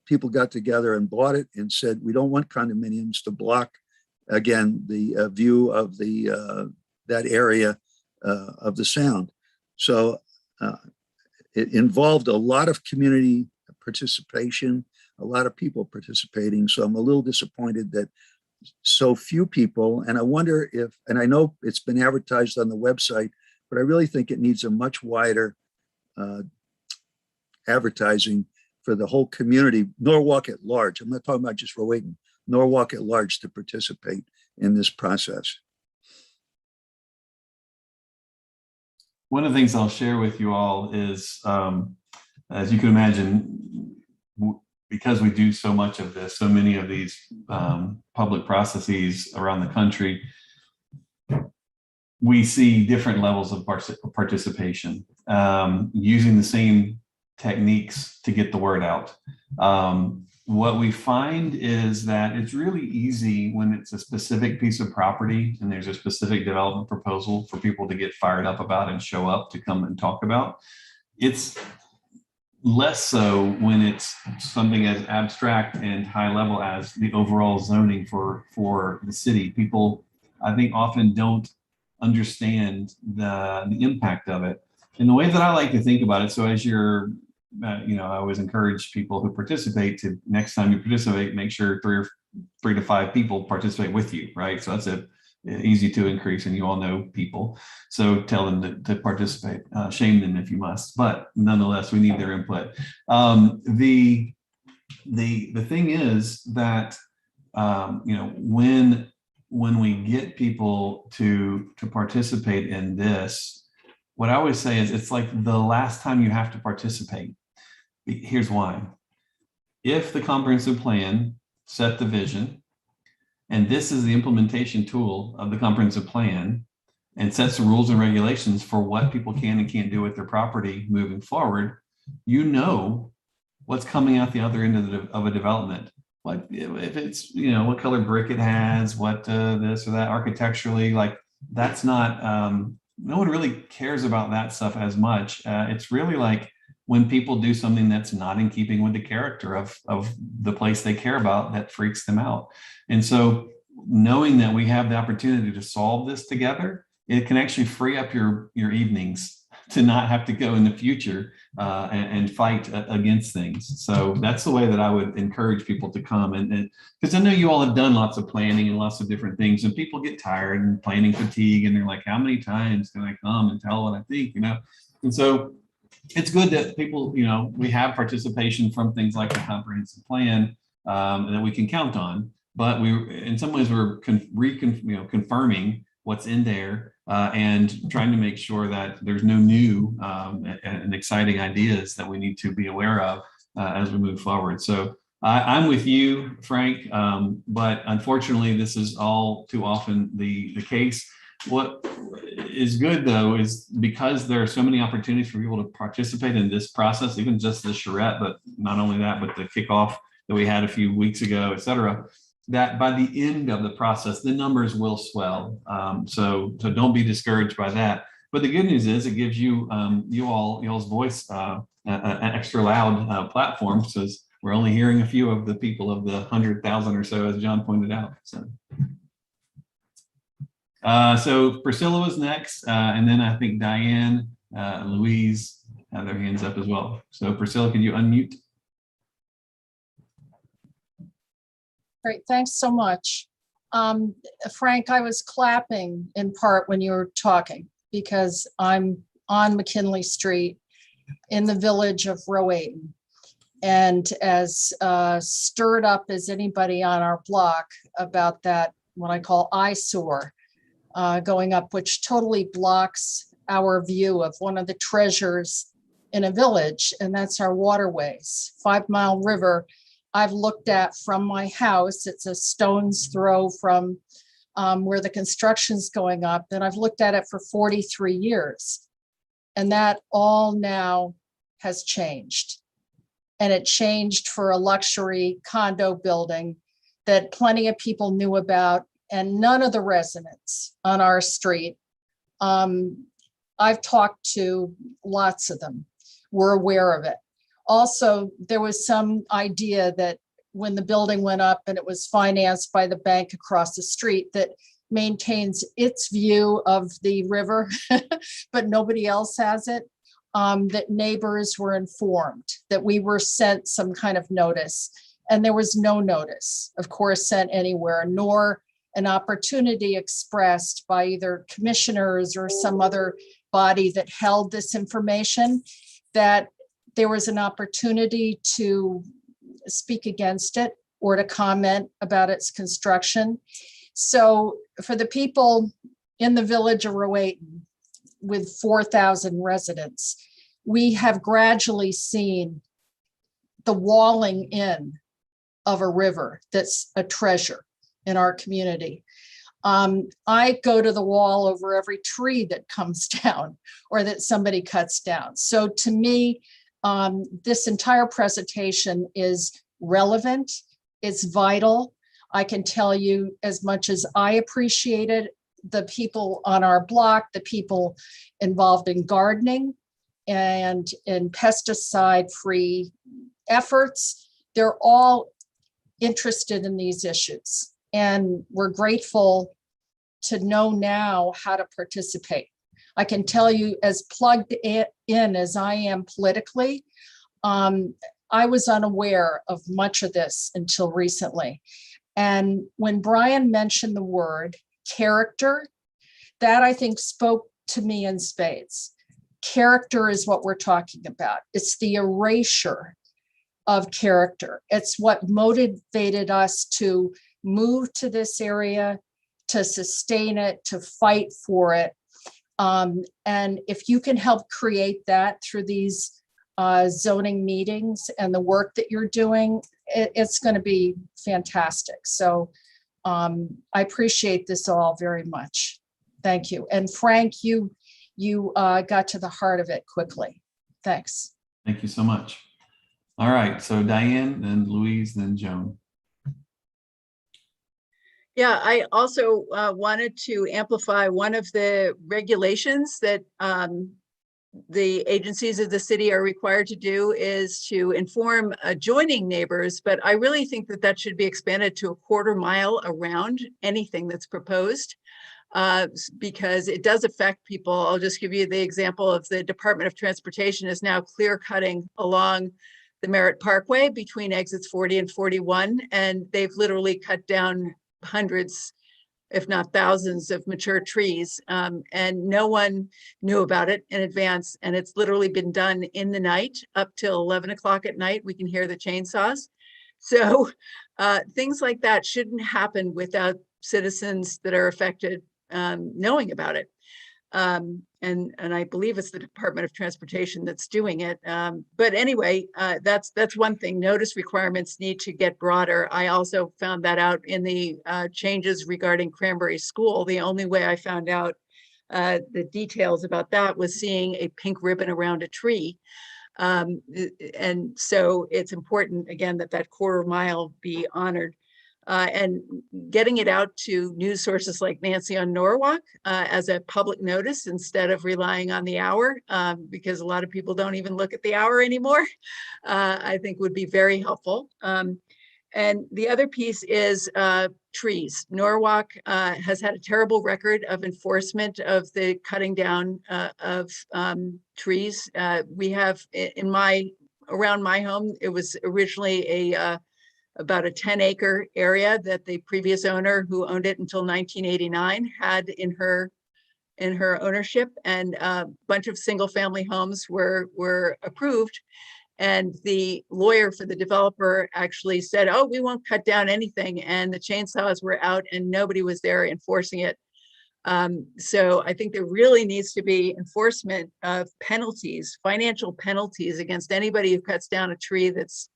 Speaker 9: People got together and bought it and said, we don't want condominiums to block, again, the view of that area of the sound. So it involved a lot of community participation, a lot of people participating. So I'm a little disappointed that so few people, and I wonder if, and I know it's been advertised on the website, but I really think it needs a much wider advertising for the whole community, Norwalk at large. I'm not talking about just Rowayton, Norwalk at large, to participate in this process.
Speaker 5: One of the things I'll share with you all is, as you can imagine, because we do so much of this, so many of these public processes around the country, we see different levels of participation, using the same techniques to get the word out. What we find is that it's really easy when it's a specific piece of property and there's a specific development proposal for people to get fired up about and show up to come and talk about. It's less so when it's something as abstract and high level as the overall zoning for the city. People, I think, often don't understand the impact of it. And the way that I like to think about it, so as you're, I always encourage people who participate to, next time you participate, make sure three to five people participate with you, right? So that's easy to increase, and you all know people. So tell them to participate, shame them if you must, but nonetheless, we need their input. The thing is that, when we get people to participate in this, what I always say is it's like the last time you have to participate. Here's why. If the comprehensive plan set the vision, and this is the implementation tool of the comprehensive plan, and sets the rules and regulations for what people can and can't do with their property moving forward, you know what's coming out the other end of a development. Like if it's, what color brick it has, what this or that architecturally, like that's not, no one really cares about that stuff as much. It's really like when people do something that's not in keeping with the character of the place they care about, that freaks them out. And so knowing that we have the opportunity to solve this together, it can actually free up your evenings to not have to go in the future and fight against things. So that's the way that I would encourage people to come. And because I know you all have done lots of planning and lots of different things, and people get tired and planning fatigue, and they're like, how many times can I come and tell what I think, And so it's good that people, we have participation from things like the comprehensive plan that we can count on, but in some ways we're confirming what's in there and trying to make sure that there's no new and exciting ideas that we need to be aware of as we move forward. So I'm with you, Frank, but unfortunately, this is all too often the case. What is good, though, is because there are so many opportunities for people to participate in this process, even just the charrette, but not only that, but the kickoff that we had a few weeks ago, et cetera, that by the end of the process, the numbers will swell. So don't be discouraged by that. But the good news is it gives you, y'all's voice an extra loud platform, since we're only hearing a few of the people of the 100,000 or so, as John pointed out. So Priscilla was next, and then I think Diane, Louise have their hands up as well. So Priscilla, can you unmute?
Speaker 10: Great, thanks so much. Frank, I was clapping in part when you were talking because I'm on McKinley Street in the village of Rowayton. And as stirred up as anybody on our block about that, what I call eyesore going up, which totally blocks our view of one of the treasures in a village, and that's our waterways. 5 Mile River, I've looked at from my house. It's a stone's throw from where the construction's going up, and I've looked at it for 43 years. And that all now has changed. And it changed for a luxury condo building that plenty of people knew about and none of the residents on our street, I've talked to lots of them, were aware of it. Also, there was some idea that when the building went up and it was financed by the bank across the street that maintains its view of the river, but nobody else has it, that neighbors were informed that we were sent some kind of notice. And there was no notice, of course, sent anywhere, nor an opportunity expressed by either commissioners or some other body that held this information, that there was an opportunity to speak against it or to comment about its construction. So for the people in the village of Rowayton with 4,000 residents, we have gradually seen the walling in of a river that's a treasure in our community. I go to the wall over every tree that comes down or that somebody cuts down. So to me, this entire presentation is relevant, it's vital. I can tell you, as much as I appreciated the people on our block, the people involved in gardening and in pesticide-free efforts, they're all interested in these issues. And we're grateful to know now how to participate. I can tell you, as plugged in as I am politically, I was unaware of much of this until recently. And when Brian mentioned the word character, that I think spoke to me in spades. Character is what we're talking about. It's the erasure of character. It's what motivated us to move to this area, to sustain it, to fight for it. And if you can help create that through these zoning meetings and the work that you're doing, it's going to be fantastic. So I appreciate this all very much. Thank you. And Frank, you got to the heart of it quickly. Thanks.
Speaker 5: Thank you so much. All right, so Diane, then Louise, then Joan.
Speaker 7: Yeah, I also wanted to amplify one of the regulations that the agencies of the city are required to do is to inform adjoining neighbors, but I really think that that should be expanded to a quarter mile around anything that's proposed, because it does affect people. I'll just give you the example of the Department of Transportation is now clear cutting along the Merritt Parkway between exits 40 and 41, and they've literally cut down hundreds, if not thousands, of mature trees, and no one knew about it in advance. And it's literally been done in the night up till 11 o'clock at night. We can hear the chainsaws. So things like that shouldn't happen without citizens that are affected knowing about it. And I believe it's the Department of Transportation that's doing it. But anyway, that's one thing. Notice requirements need to get broader. I also found that out in the changes regarding Cranberry School. The only way I found out the details about that was seeing a pink ribbon around a tree. And so it's important, again, that that quarter mile be honored. And getting it out to news sources like Nancy on Norwalk as a public notice instead of relying on the hour, because a lot of people don't even look at the hour anymore, I think would be very helpful. And the other piece is trees. Norwalk has had a terrible record of enforcement of the cutting down of trees. We have around my home, it was originally about a 10-acre area that the previous owner, who owned it until 1989, had in her ownership, and a bunch of single-family homes were approved. And the lawyer for the developer actually said, "Oh, we won't cut down anything," and the chainsaws were out, and nobody was there enforcing it. So I think there really needs to be enforcement of penalties, financial penalties against anybody who cuts down a tree that's,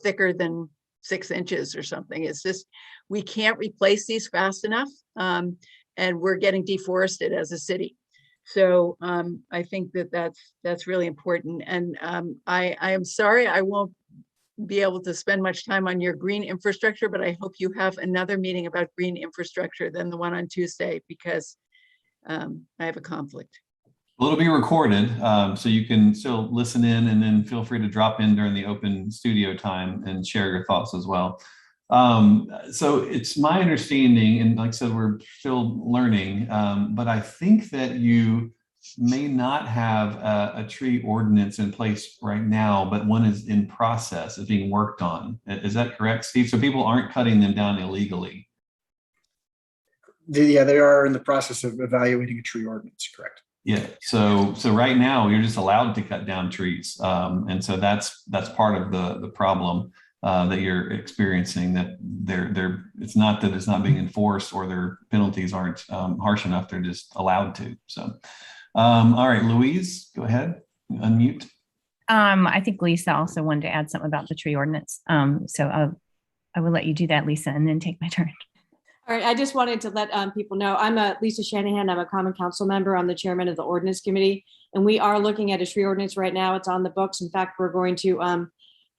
Speaker 7: thicker than 6 inches or something. It's just, we can't replace these fast enough, and we're getting deforested as a city. So I think that that's really important. And I am sorry, I won't be able to spend much time on your green infrastructure, but I hope you have another meeting about green infrastructure than the one on Tuesday, because I have a conflict.
Speaker 5: Well, it'll be recorded, so you can still listen in, and then feel free to drop in during the open studio time and share your thoughts as well. So it's my understanding, and like I said, we're still learning, but I think that you may not have a tree ordinance in place right now, but one is in process, is being worked on. Is that correct, Steve? So people aren't cutting them down illegally.
Speaker 3: Yeah, they are in the process of evaluating a tree ordinance, correct?
Speaker 5: Yeah. So right now you're just allowed to cut down trees, and so that's part of the problem that you're experiencing. That it's not that it's not being enforced or their penalties aren't harsh enough. They're just allowed to. So, all right, Louise, go ahead, unmute.
Speaker 11: I think Lisa also wanted to add something about the tree ordinance. So I will let you do that, Lisa, and then take my turn.
Speaker 12: All right, I just wanted to let people know, I'm Lisa Shanahan. I'm a Common Council member. I'm the chairman of the Ordinance Committee, and we are looking at a tree ordinance right now. It's on the books. In fact, we're going to,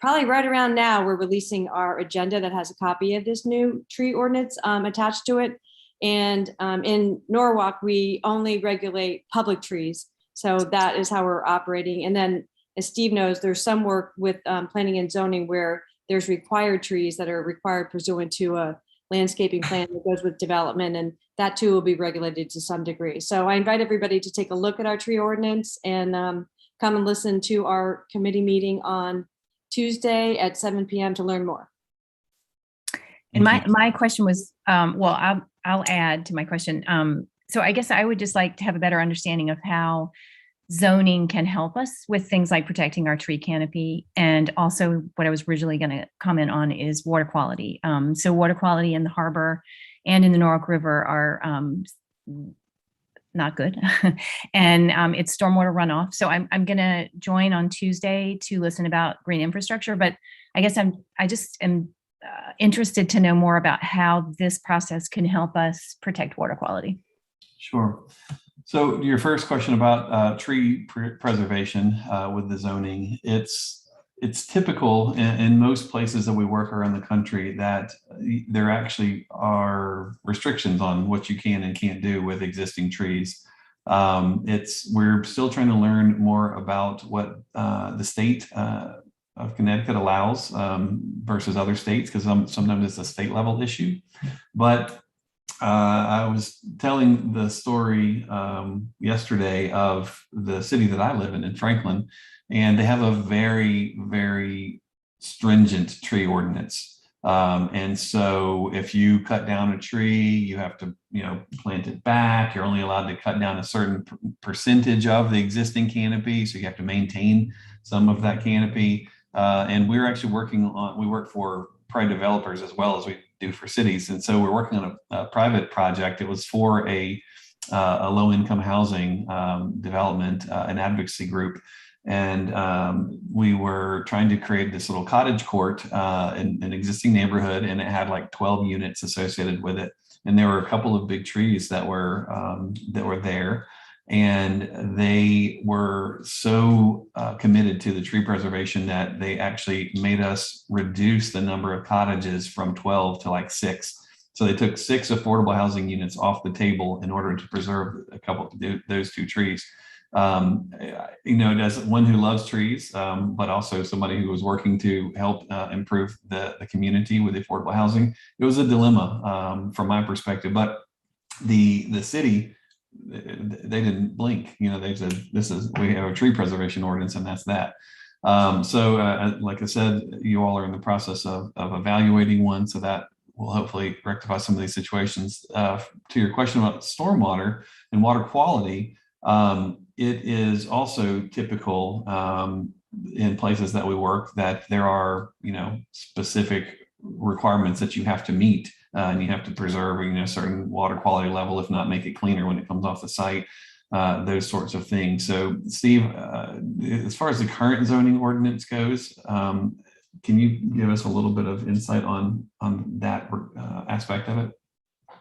Speaker 12: probably right around now, we're releasing our agenda that has a copy of this new tree ordinance attached to it. And in Norwalk, we only regulate public trees. So that is how we're operating. And then, as Steve knows, there's some work with planning and zoning where there's required trees that are required pursuant to a landscaping plan that goes with development, and that too will be regulated to some degree. So I invite everybody to take a look at our tree ordinance and come and listen to our committee meeting on Tuesday at 7 p.m. to learn more.
Speaker 11: And my question was, well, I'll add to my question. So I guess I would just like to have a better understanding of how zoning can help us with things like protecting our tree canopy. And also what I was originally going to comment on is water quality. So water quality in the harbor and in the Norwalk River are not good. And it's stormwater runoff. So I'm going to join on Tuesday to listen about green infrastructure, but I guess I just am interested to know more about how this process can help us protect water quality.
Speaker 5: Sure. So your first question about tree preservation with the zoning, it's typical in most places that we work around the country that there actually are restrictions on what you can and can't do with existing trees. We're still trying to learn more about what the state of Connecticut allows versus other states, because sometimes it's a state level issue. But I was telling the story yesterday of the city that I live in Franklin, and they have a very, very stringent tree ordinance. And so if you cut down a tree, you have to, plant it back. You're only allowed to cut down a certain percentage of the existing canopy. So you have to maintain some of that canopy. And we're actually we work for private developers as well as we do for cities. And so we're working on a private project. It was for a low-income housing development, an advocacy group. And we were trying to create this little cottage court in an existing neighborhood, and it had like 12 units associated with it. And there were a couple of big trees that were there. And they were so committed to the tree preservation that they actually made us reduce the number of cottages from 12 to like 6. So they took 6 affordable housing units off the table in order to preserve those 2 trees. As one who loves trees, but also somebody who was working to help improve the community with affordable housing, it was a dilemma from my perspective. But the city, they didn't blink. They said, we have a tree preservation ordinance, and that's that. So like I said, you all are in the process of evaluating one, so that will hopefully rectify some of these situations. To your question about stormwater and water quality, it is also typical in places that we work that there are, specific requirements that you have to meet. And you have to preserve, a certain water quality level, if not make it cleaner when it comes off the site, those sorts of things. So, Steve, as far as the current zoning ordinance goes, can you give us a little bit of insight on that aspect of it?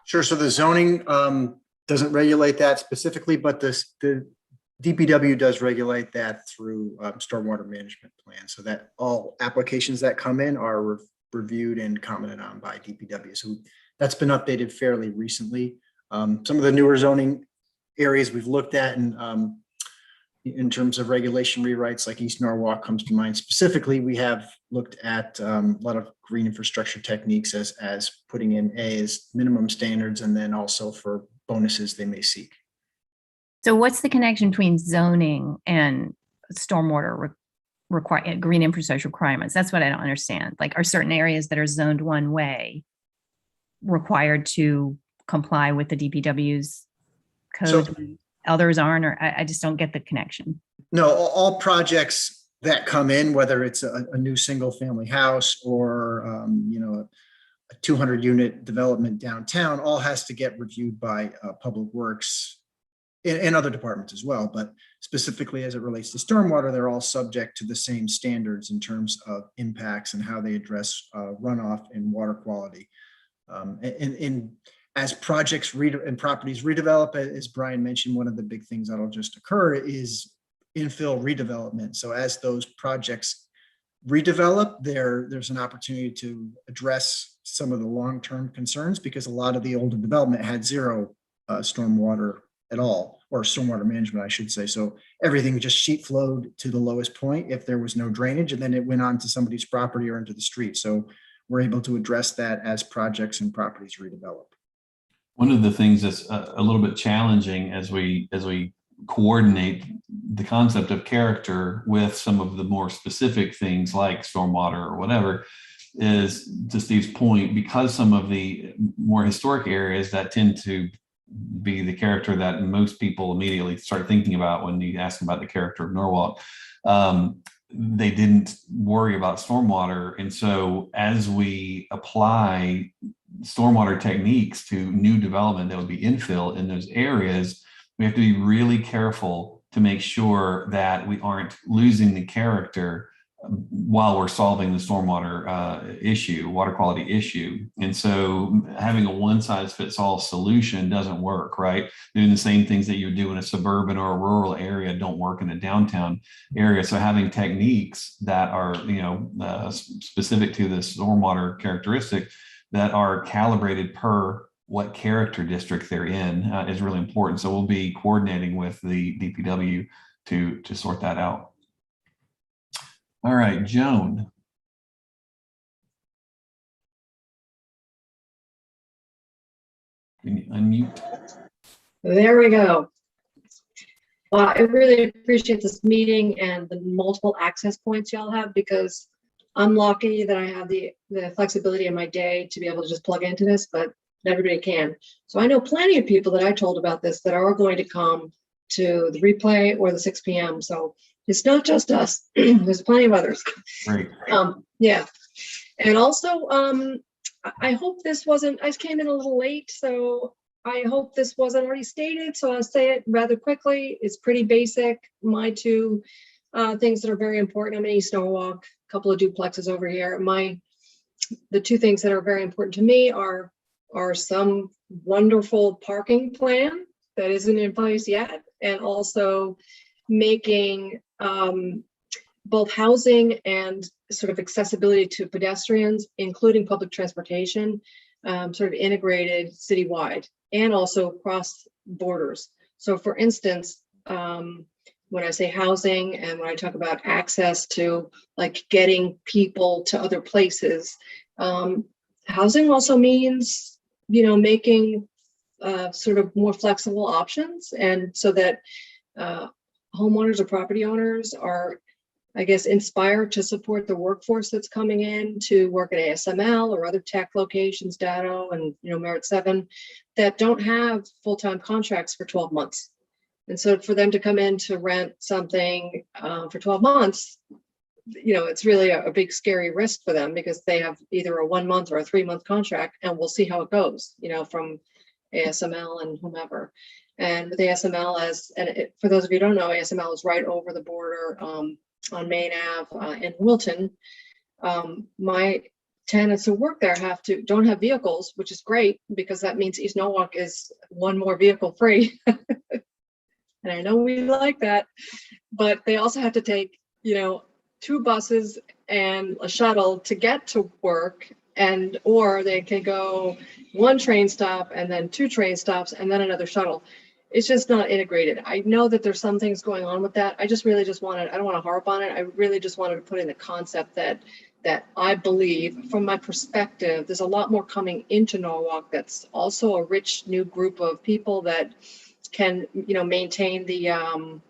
Speaker 3: Sure. So the zoning doesn't regulate that specifically, but the DPW does regulate that through stormwater management plan, so that all applications that come in are reviewed and commented on by DPW. So that's been updated fairly recently. Some of the newer zoning areas we've looked at, and in terms of regulation rewrites, like East Norwalk comes to mind specifically, we have looked at a lot of green infrastructure techniques as putting in as minimum standards, and then also for bonuses they may seek.
Speaker 11: So what's the connection between zoning and stormwater green infrastructure requirements? That's what I don't understand. Like, are certain areas that are zoned one way required to comply with the DPW's code?
Speaker 3: So,
Speaker 11: others aren't, or I just don't get the connection.
Speaker 3: No, all projects that come in, whether it's a new single family house or a 200 unit development downtown, all has to get reviewed by Public Works and other departments as well. But specifically as it relates to stormwater, they're all subject to the same standards in terms of impacts and how they address runoff and water quality. As projects and properties redevelop, as Brian mentioned, one of the big things that'll just occur is infill redevelopment. So as those projects redevelop, there's an opportunity to address some of the long-term concerns, because a lot of the older development had zero stormwater at all, or stormwater management, I should say. So everything just sheet flowed to the lowest point if there was no drainage, and then it went on to somebody's property or into the street. So we're able to address that as projects and properties redevelop.
Speaker 5: One of the things that's a little bit challenging as we coordinate the concept of character with some of the more specific things like stormwater or whatever is, to Steve's point, because some of the more historic areas that tend to be the character that most people immediately start thinking about when you ask them about the character of Norwalk, they didn't worry about stormwater. And so as we apply stormwater techniques to new development that would be infill in those areas, we have to be really careful to make sure that we aren't losing the character while we're solving the stormwater water quality issue. And so having a one-size-fits-all solution doesn't work, right? Doing the same things that you would do in a suburban or a rural area don't work in a downtown area. So having techniques that are, specific to the stormwater characteristic that are calibrated per what character district they're in is really important. So we'll be coordinating with the DPW to sort that out. All right, Joan. Can you unmute?
Speaker 13: There we go. Well, I really appreciate this meeting and the multiple access points y'all have, because I'm lucky that I have the flexibility in my day to be able to just plug into this, but not everybody can. So I know plenty of people that I told about this that are going to come to the replay or the 6 p.m. So it's not just us. There's plenty of others.
Speaker 5: Great.
Speaker 13: Yeah. And also, I hope this wasn't, I came in a little late, so I hope this wasn't already stated. So I'll say it rather quickly. It's pretty basic. My two things that are very important. I'm in East Norwalk, a couple of duplexes over here. The two things that are very important to me are some wonderful parking plan that isn't in place yet, and also making both housing and sort of accessibility to pedestrians, including public transportation, sort of integrated citywide and also across borders. So for instance, when I say housing and when I talk about access to like getting people to other places, housing also means, making sort of more flexible options, and so that homeowners or property owners are, I guess, inspired to support the workforce that's coming in to work at ASML or other tech locations, Datto and Merit 7, that don't have full-time contracts for 12 months. And so for them to come in to rent something for 12 months, it's really a big scary risk for them, because they have either a 1 month or a 3 month contract, and we'll see how it goes, from ASML and whomever. And with ASML, for those of you who don't know, ASML is right over the border on Main Ave in Wilton. My tenants who work there don't have vehicles, which is great, because that means East Norwalk is one more vehicle free. And I know we like that, but they also have to take, 2 buses and a shuttle to get to work, or they can go 1 train stop and then 2 train stops and then another shuttle. It's just not integrated. I know that there's some things going on with that. I don't want to harp on it. I really just wanted to put in the concept that I believe, from my perspective, there's a lot more coming into Norwalk. That's also a rich new group of people that can, maintain the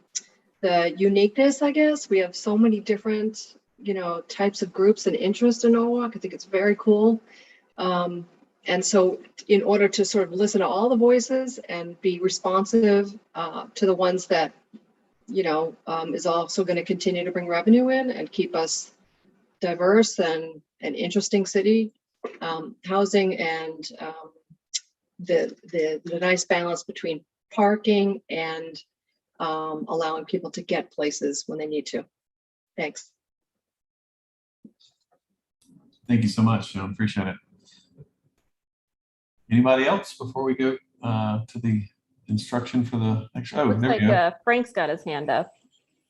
Speaker 13: uniqueness, I guess. We have so many different, types of groups and interests in Norwalk. I think it's very cool. And so in order to sort of listen to all the voices and be responsive to the ones that, is also going to continue to bring revenue in and keep us diverse and an interesting city, housing, and the nice balance between parking and allowing people to get places when they need to. Thanks.
Speaker 5: Thank you so much, Joan. Appreciate it. Anybody else before we go to the instruction for the next? Oh,
Speaker 6: Looks
Speaker 5: there
Speaker 6: like
Speaker 5: we go.
Speaker 6: Frank's got his hand up.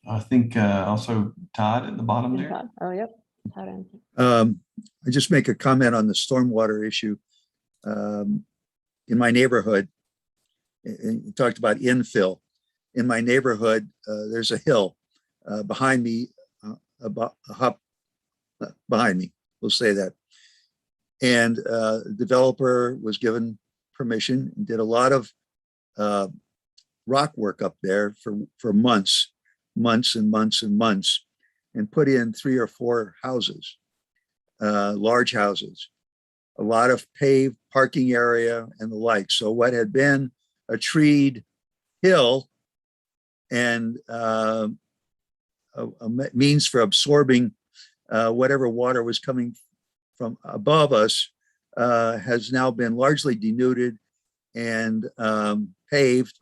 Speaker 5: I think also Todd at the bottom there.
Speaker 6: Todd. Oh, yep. Todd and-
Speaker 9: I just make a comment on the stormwater issue. In my neighborhood, and you talked about infill. In my neighborhood, there's a hill behind me, behind me, we'll say that. And the developer was given permission and did a lot of rock work up there for months and months and months, and put in 3 or 4 houses, large houses, a lot of paved parking area and the like. So what had been a treed hill and a means for absorbing whatever water was coming from above us has now been largely denuded and paved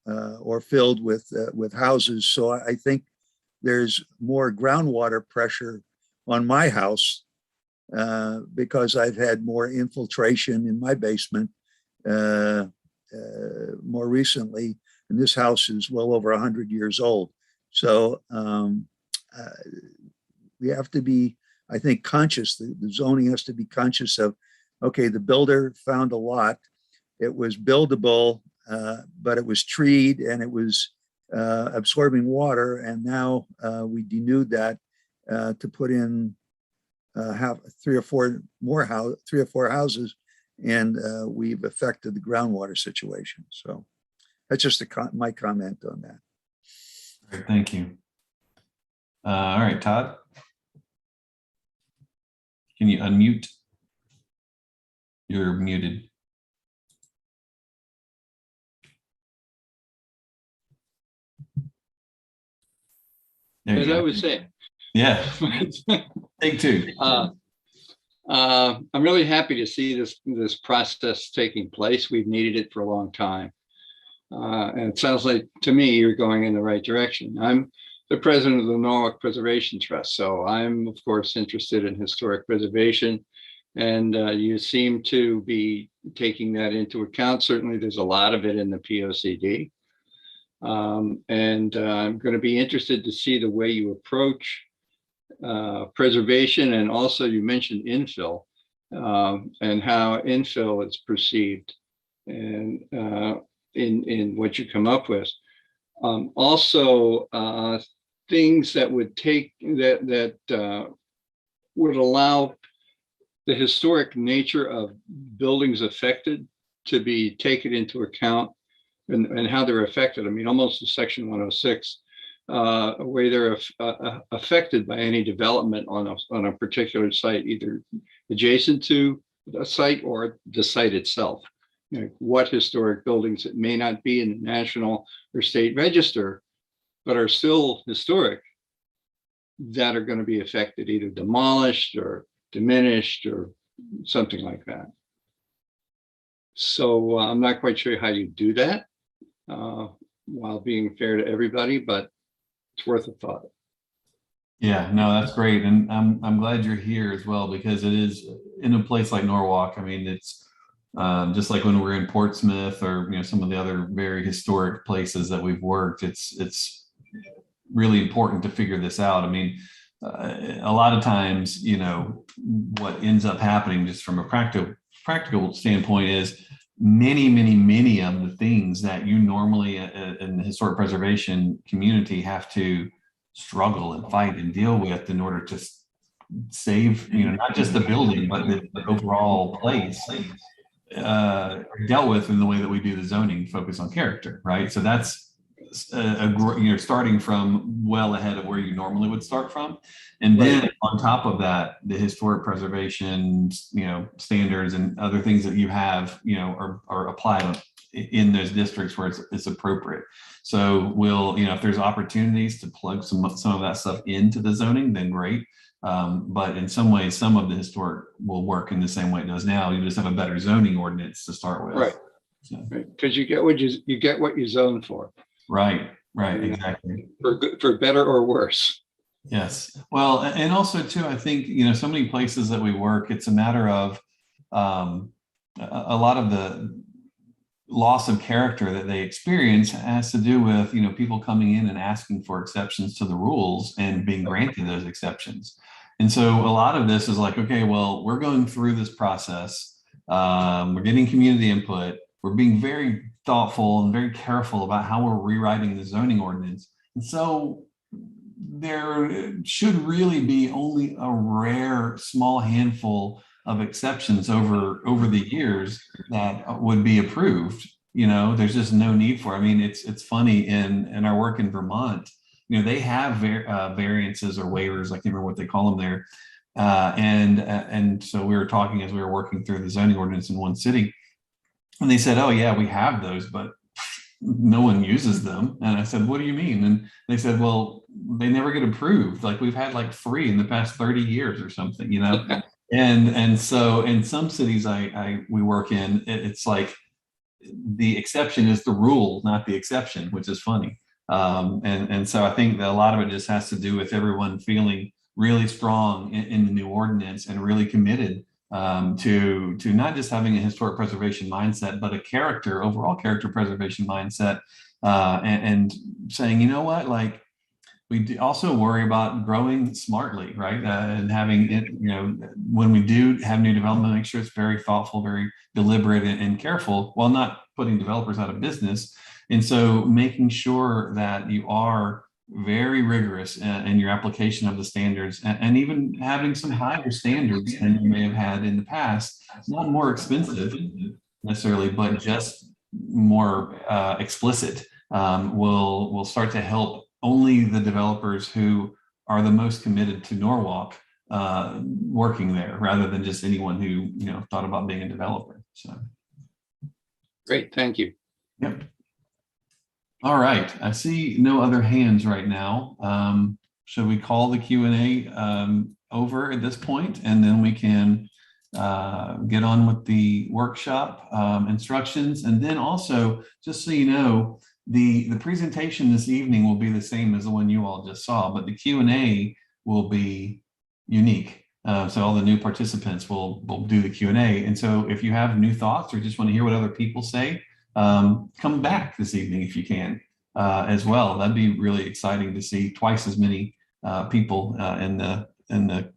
Speaker 9: or filled with houses. So I think there's more groundwater pressure on my house because I've had more infiltration in my basement more recently. And this house is well over 100 years old. So we have to be, I think, conscious. The zoning has to be conscious of, okay, the builder found a lot. It was buildable, but it was treed and it was absorbing water. And now we denude that to put in 3 or 4 houses, and we've affected the groundwater situation. So that's just my comment on that.
Speaker 5: All right, thank you. All right, Todd. Can you unmute? You're muted.
Speaker 14: As I was saying.
Speaker 5: Yeah. Take 2.
Speaker 14: I'm really happy to see this process taking place. We've needed it for a long time. And it sounds like, to me, you're going in the right direction. I'm the president of the Norwalk Preservation Trust, so I'm, of course, interested in historic preservation. And you seem to be taking that into account. Certainly, there's a lot of it in the POCD. And I'm going to be interested to see the way you approach preservation. And also, you mentioned infill and how infill is perceived and in what you come up with. Also, things that would take that would allow the historic nature of buildings affected to be taken into account and how they're affected. I mean, almost to Section 106, where they're affected by any development on a particular site, either adjacent to a site or the site itself. You know, what historic buildings that may not be in the national or state register, but are still historic, that are going to be affected, either demolished or diminished or something like that. So I'm not quite sure how you do that while being fair to everybody, but it's worth a thought.
Speaker 5: Yeah, no, that's great. And I'm glad you're here as well, because it is in a place like Norwalk. I mean, it's just like when we're in Portsmouth or some of the other very historic places that we've worked, it's really important to figure this out. I mean, a lot of times, what ends up happening just from a practical standpoint is many of the things that you normally in the historic preservation community have to struggle and fight and deal with in order to save, not just the building, but the overall place, dealt with in the way that we do the zoning focus on character, right? So that's starting from well ahead of where you normally would start from. And then on top of that, the historic preservation, standards and other things that you have, are applied in those districts where it's appropriate. So we'll, if there's opportunities to plug some of that stuff into the zoning, then great. But in some ways, some of the historic will work in the same way it does now. You just have a better zoning ordinance to start with.
Speaker 14: Right.
Speaker 5: So.
Speaker 14: Because you get what you zone for.
Speaker 5: Right, exactly.
Speaker 14: For better or worse.
Speaker 5: Yes. Well, and also too, I think, so many places that we work, it's a matter of a lot of the loss of character that they experience has to do with, people coming in and asking for exceptions to the rules and being granted those exceptions. And so a lot of this is like, okay, well, we're going through this process. We're getting community input. We're being very thoughtful and very careful about how we're rewriting the zoning ordinance. And so there should really be only a rare small handful of exceptions over the years that would be approved. There's just no need for it. I mean, it's funny in our work in Vermont, they have variances or waivers, I can't remember what they call them there. And so we were talking as we were working through the zoning ordinance in one city, and they said, oh yeah, we have those, but no one uses them. And I said, what do you mean? And they said, well, they never get approved. Like we've had like 3 in the past 30 years or something, And so in some cities we work in, it's like the exception is the rule, not the exception, which is funny. And so I think that a lot of it just has to do with everyone feeling really strong in the new ordinance and really committed to not just having a historic preservation mindset, but a overall character preservation mindset, and saying, you know what, like we also worry about growing smartly, right? And having it, when we do have new development, make sure it's very thoughtful, very deliberate and careful, while not putting developers out of business. And so making sure that you are very rigorous in your application of the standards, and even having some higher standards than you may have had in the past, not more expensive necessarily, but just more explicit, will start to help only the developers who are the most committed to Norwalk working there, rather than just anyone who thought about being a developer. So
Speaker 14: great, thank you.
Speaker 5: Yep. All right, I see no other hands right now. Should we call the Q&A over at this point, and then we can get on with the workshop instructions? And then also, just so you know, the presentation this evening will be the same as the one you all just saw, but the Q&A will be unique. So all the new participants will do the Q&A. And so if you have new thoughts or just want to hear what other people say, come back this evening if you can as well. That'd be really exciting to see twice as many people in the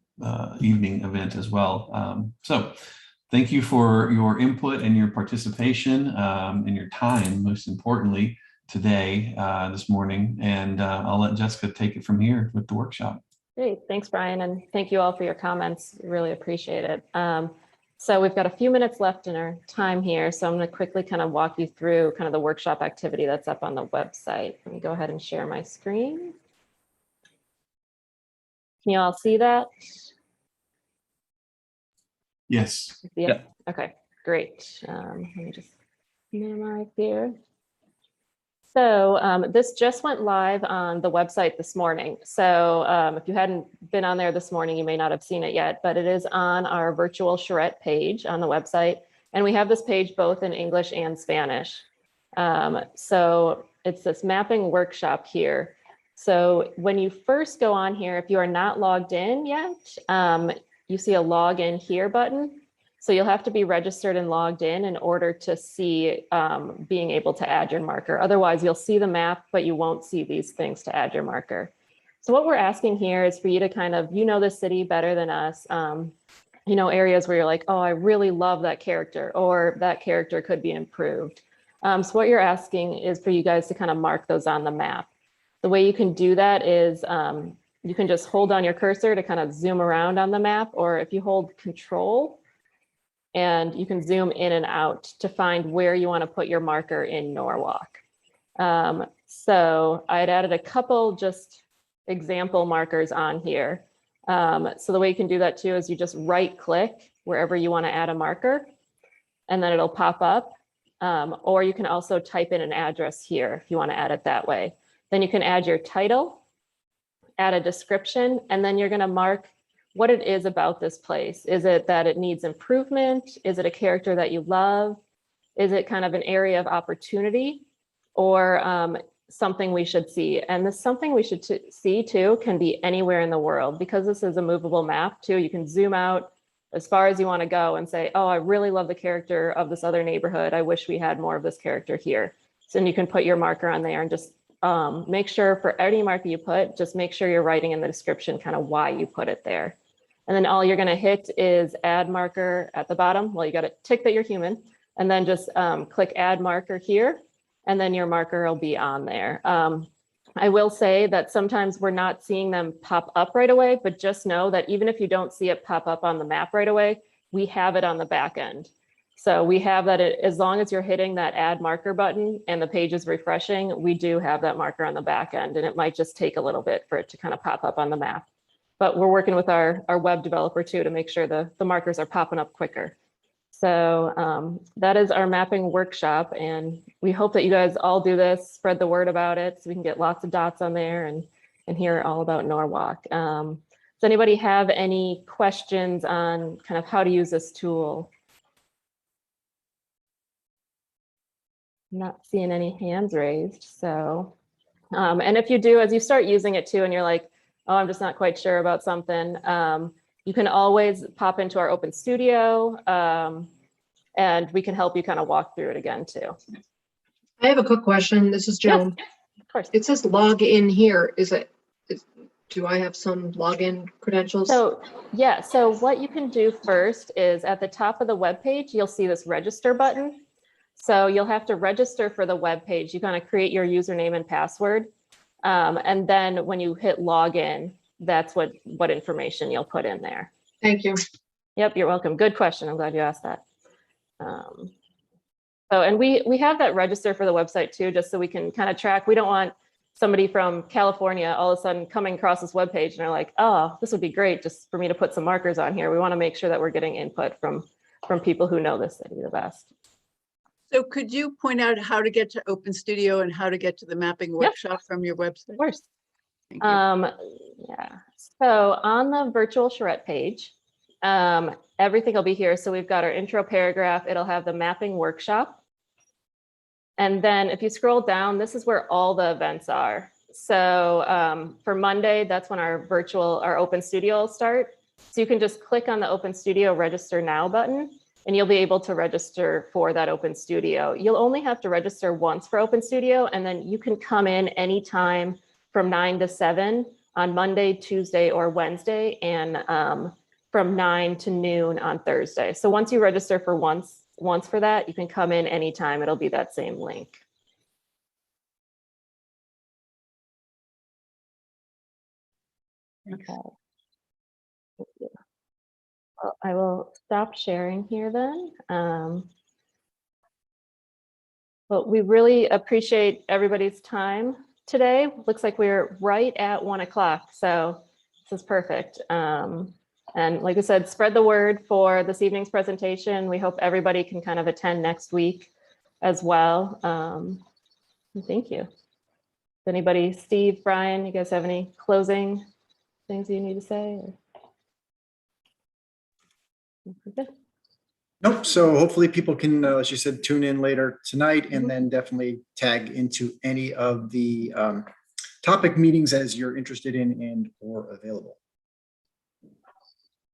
Speaker 5: evening event as well. So thank you for your input and your participation and your time, most importantly, today, this morning. And I'll let Jessica take it from here with the workshop.
Speaker 6: Great, thanks, Brian, and thank you all for your comments. Really appreciate it. So we've got a few minutes left in our time here, so I'm going to quickly kind of walk you through kind of the workshop activity that's up on the website. Let me go ahead and share my screen. Can you all see that?
Speaker 5: Yes.
Speaker 6: Yeah. Okay, great. Let me just minimize here. So this just went live on the website this morning. So if you hadn't been on there this morning, you may not have seen it yet, but it is on our virtual Charrette page on the website. And we have this page both in English and Spanish. So it's this mapping workshop here. So when you first go on here, if you are not logged in yet, you see a login here button. So you'll have to be registered and logged in order to see being able to add your marker. Otherwise, you'll see the map, but you won't see these things to add your marker. So what we're asking here is for you to kind of, the city better than us. Areas where you're like, oh, I really love that character, or that character could be improved. So what you're asking is for you guys to kind of mark those on the map. The way you can do that is you can just hold on your cursor to kind of zoom around on the map, or if you hold Control, and you can zoom in and out to find where you want to put your marker in Norwalk. So I had added a couple just example markers on here. So the way you can do that too is you just right click wherever you want to add a marker, and then it'll pop up. Or you can also type in an address here if you want to add it that way. Then you can add your title, add a description, and then you're going to mark what it is about this place. Is it that it needs improvement? Is it a character that you love? Is it kind of an area of opportunity, or something we should see? And this something we should see too can be anywhere in the world, because this is a movable map too. You can zoom out as far as you want to go and say, oh, I really love the character of this other neighborhood. I wish we had more of this character here. So then you can put your marker on there and just make sure for any marker you put, just make sure you're writing in the description kind of why you put it there. And then all you're going to hit is add marker at the bottom. Well, you got to tick that you're human, and then just click add marker here, and then your marker will be on there. I will say that sometimes we're not seeing them pop up right away, but just know that even if you don't see it pop up on the map right away, we have it on the back end. So we have that as long as you're hitting that add marker button and the page is refreshing, we do have that marker on the back end, and it might just take a little bit for it to kind of pop up on the map. But we're working with our web developer too to make sure the markers are popping up quicker. So that is our mapping workshop, and we hope that you guys all do this, spread the word about it so we can get lots of dots on there and hear all about Norwalk. Does anybody have any questions on kind of how to use this tool? I'm not seeing any hands raised. So, and if you do, as you start using it too, and you're like, oh, I'm just not quite sure about something, you can always pop into our open studio, and we can help you kind of walk through it again too.
Speaker 13: I have a quick question. This is Joan.
Speaker 6: Yes, of course.
Speaker 13: It says log in here. Do I have some login credentials?
Speaker 6: So yeah, so what you can do first is at the top of the web page, you'll see this register button. So you'll have to register for the web page. You kind of create your username and password. And then when you hit login, that's what information you'll put in there.
Speaker 13: Thank you.
Speaker 6: Yep, you're welcome. Good question. I'm glad you asked that. And we have that register for the website too, just so we can kind of track. We don't want somebody from California all of a sudden coming across this webpage and they're like, oh, this would be great just for me to put some markers on here. We want to make sure that we're getting input from people who know this city the best.
Speaker 7: So could you point out how to get to Open Studio and how to get to the mapping workshop from your website?
Speaker 6: Of course.
Speaker 7: Thank you.
Speaker 6: Yeah. So on the virtual Charrette page, everything will be here. So we've got our intro paragraph. It'll have the mapping workshop. And then if you scroll down, this is where all the events are. So for Monday, that's when our Open Studio will start. So you can just click on the Open Studio Register Now button, and you'll be able to register for that Open Studio. You'll only have to register once for Open Studio, and then you can come in anytime from 9 to 7 on Monday, Tuesday, or Wednesday, and from 9 to noon on Thursday. So once you register for once for that, you can come in anytime. It'll be that same link. Okay. Well, I will stop sharing here then. But we really appreciate everybody's time today. Looks like we're right at 1 o'clock, so this is perfect. And like I said, spread the word for this evening's presentation. We hope everybody can kind of attend next week as well. Thank you. Anybody, Steve, Brian, you guys have any closing things you need to say? Good.
Speaker 3: Nope. So hopefully people can, as you said, tune in later tonight, and then definitely tag into any of the topic meetings as you're interested in and or available.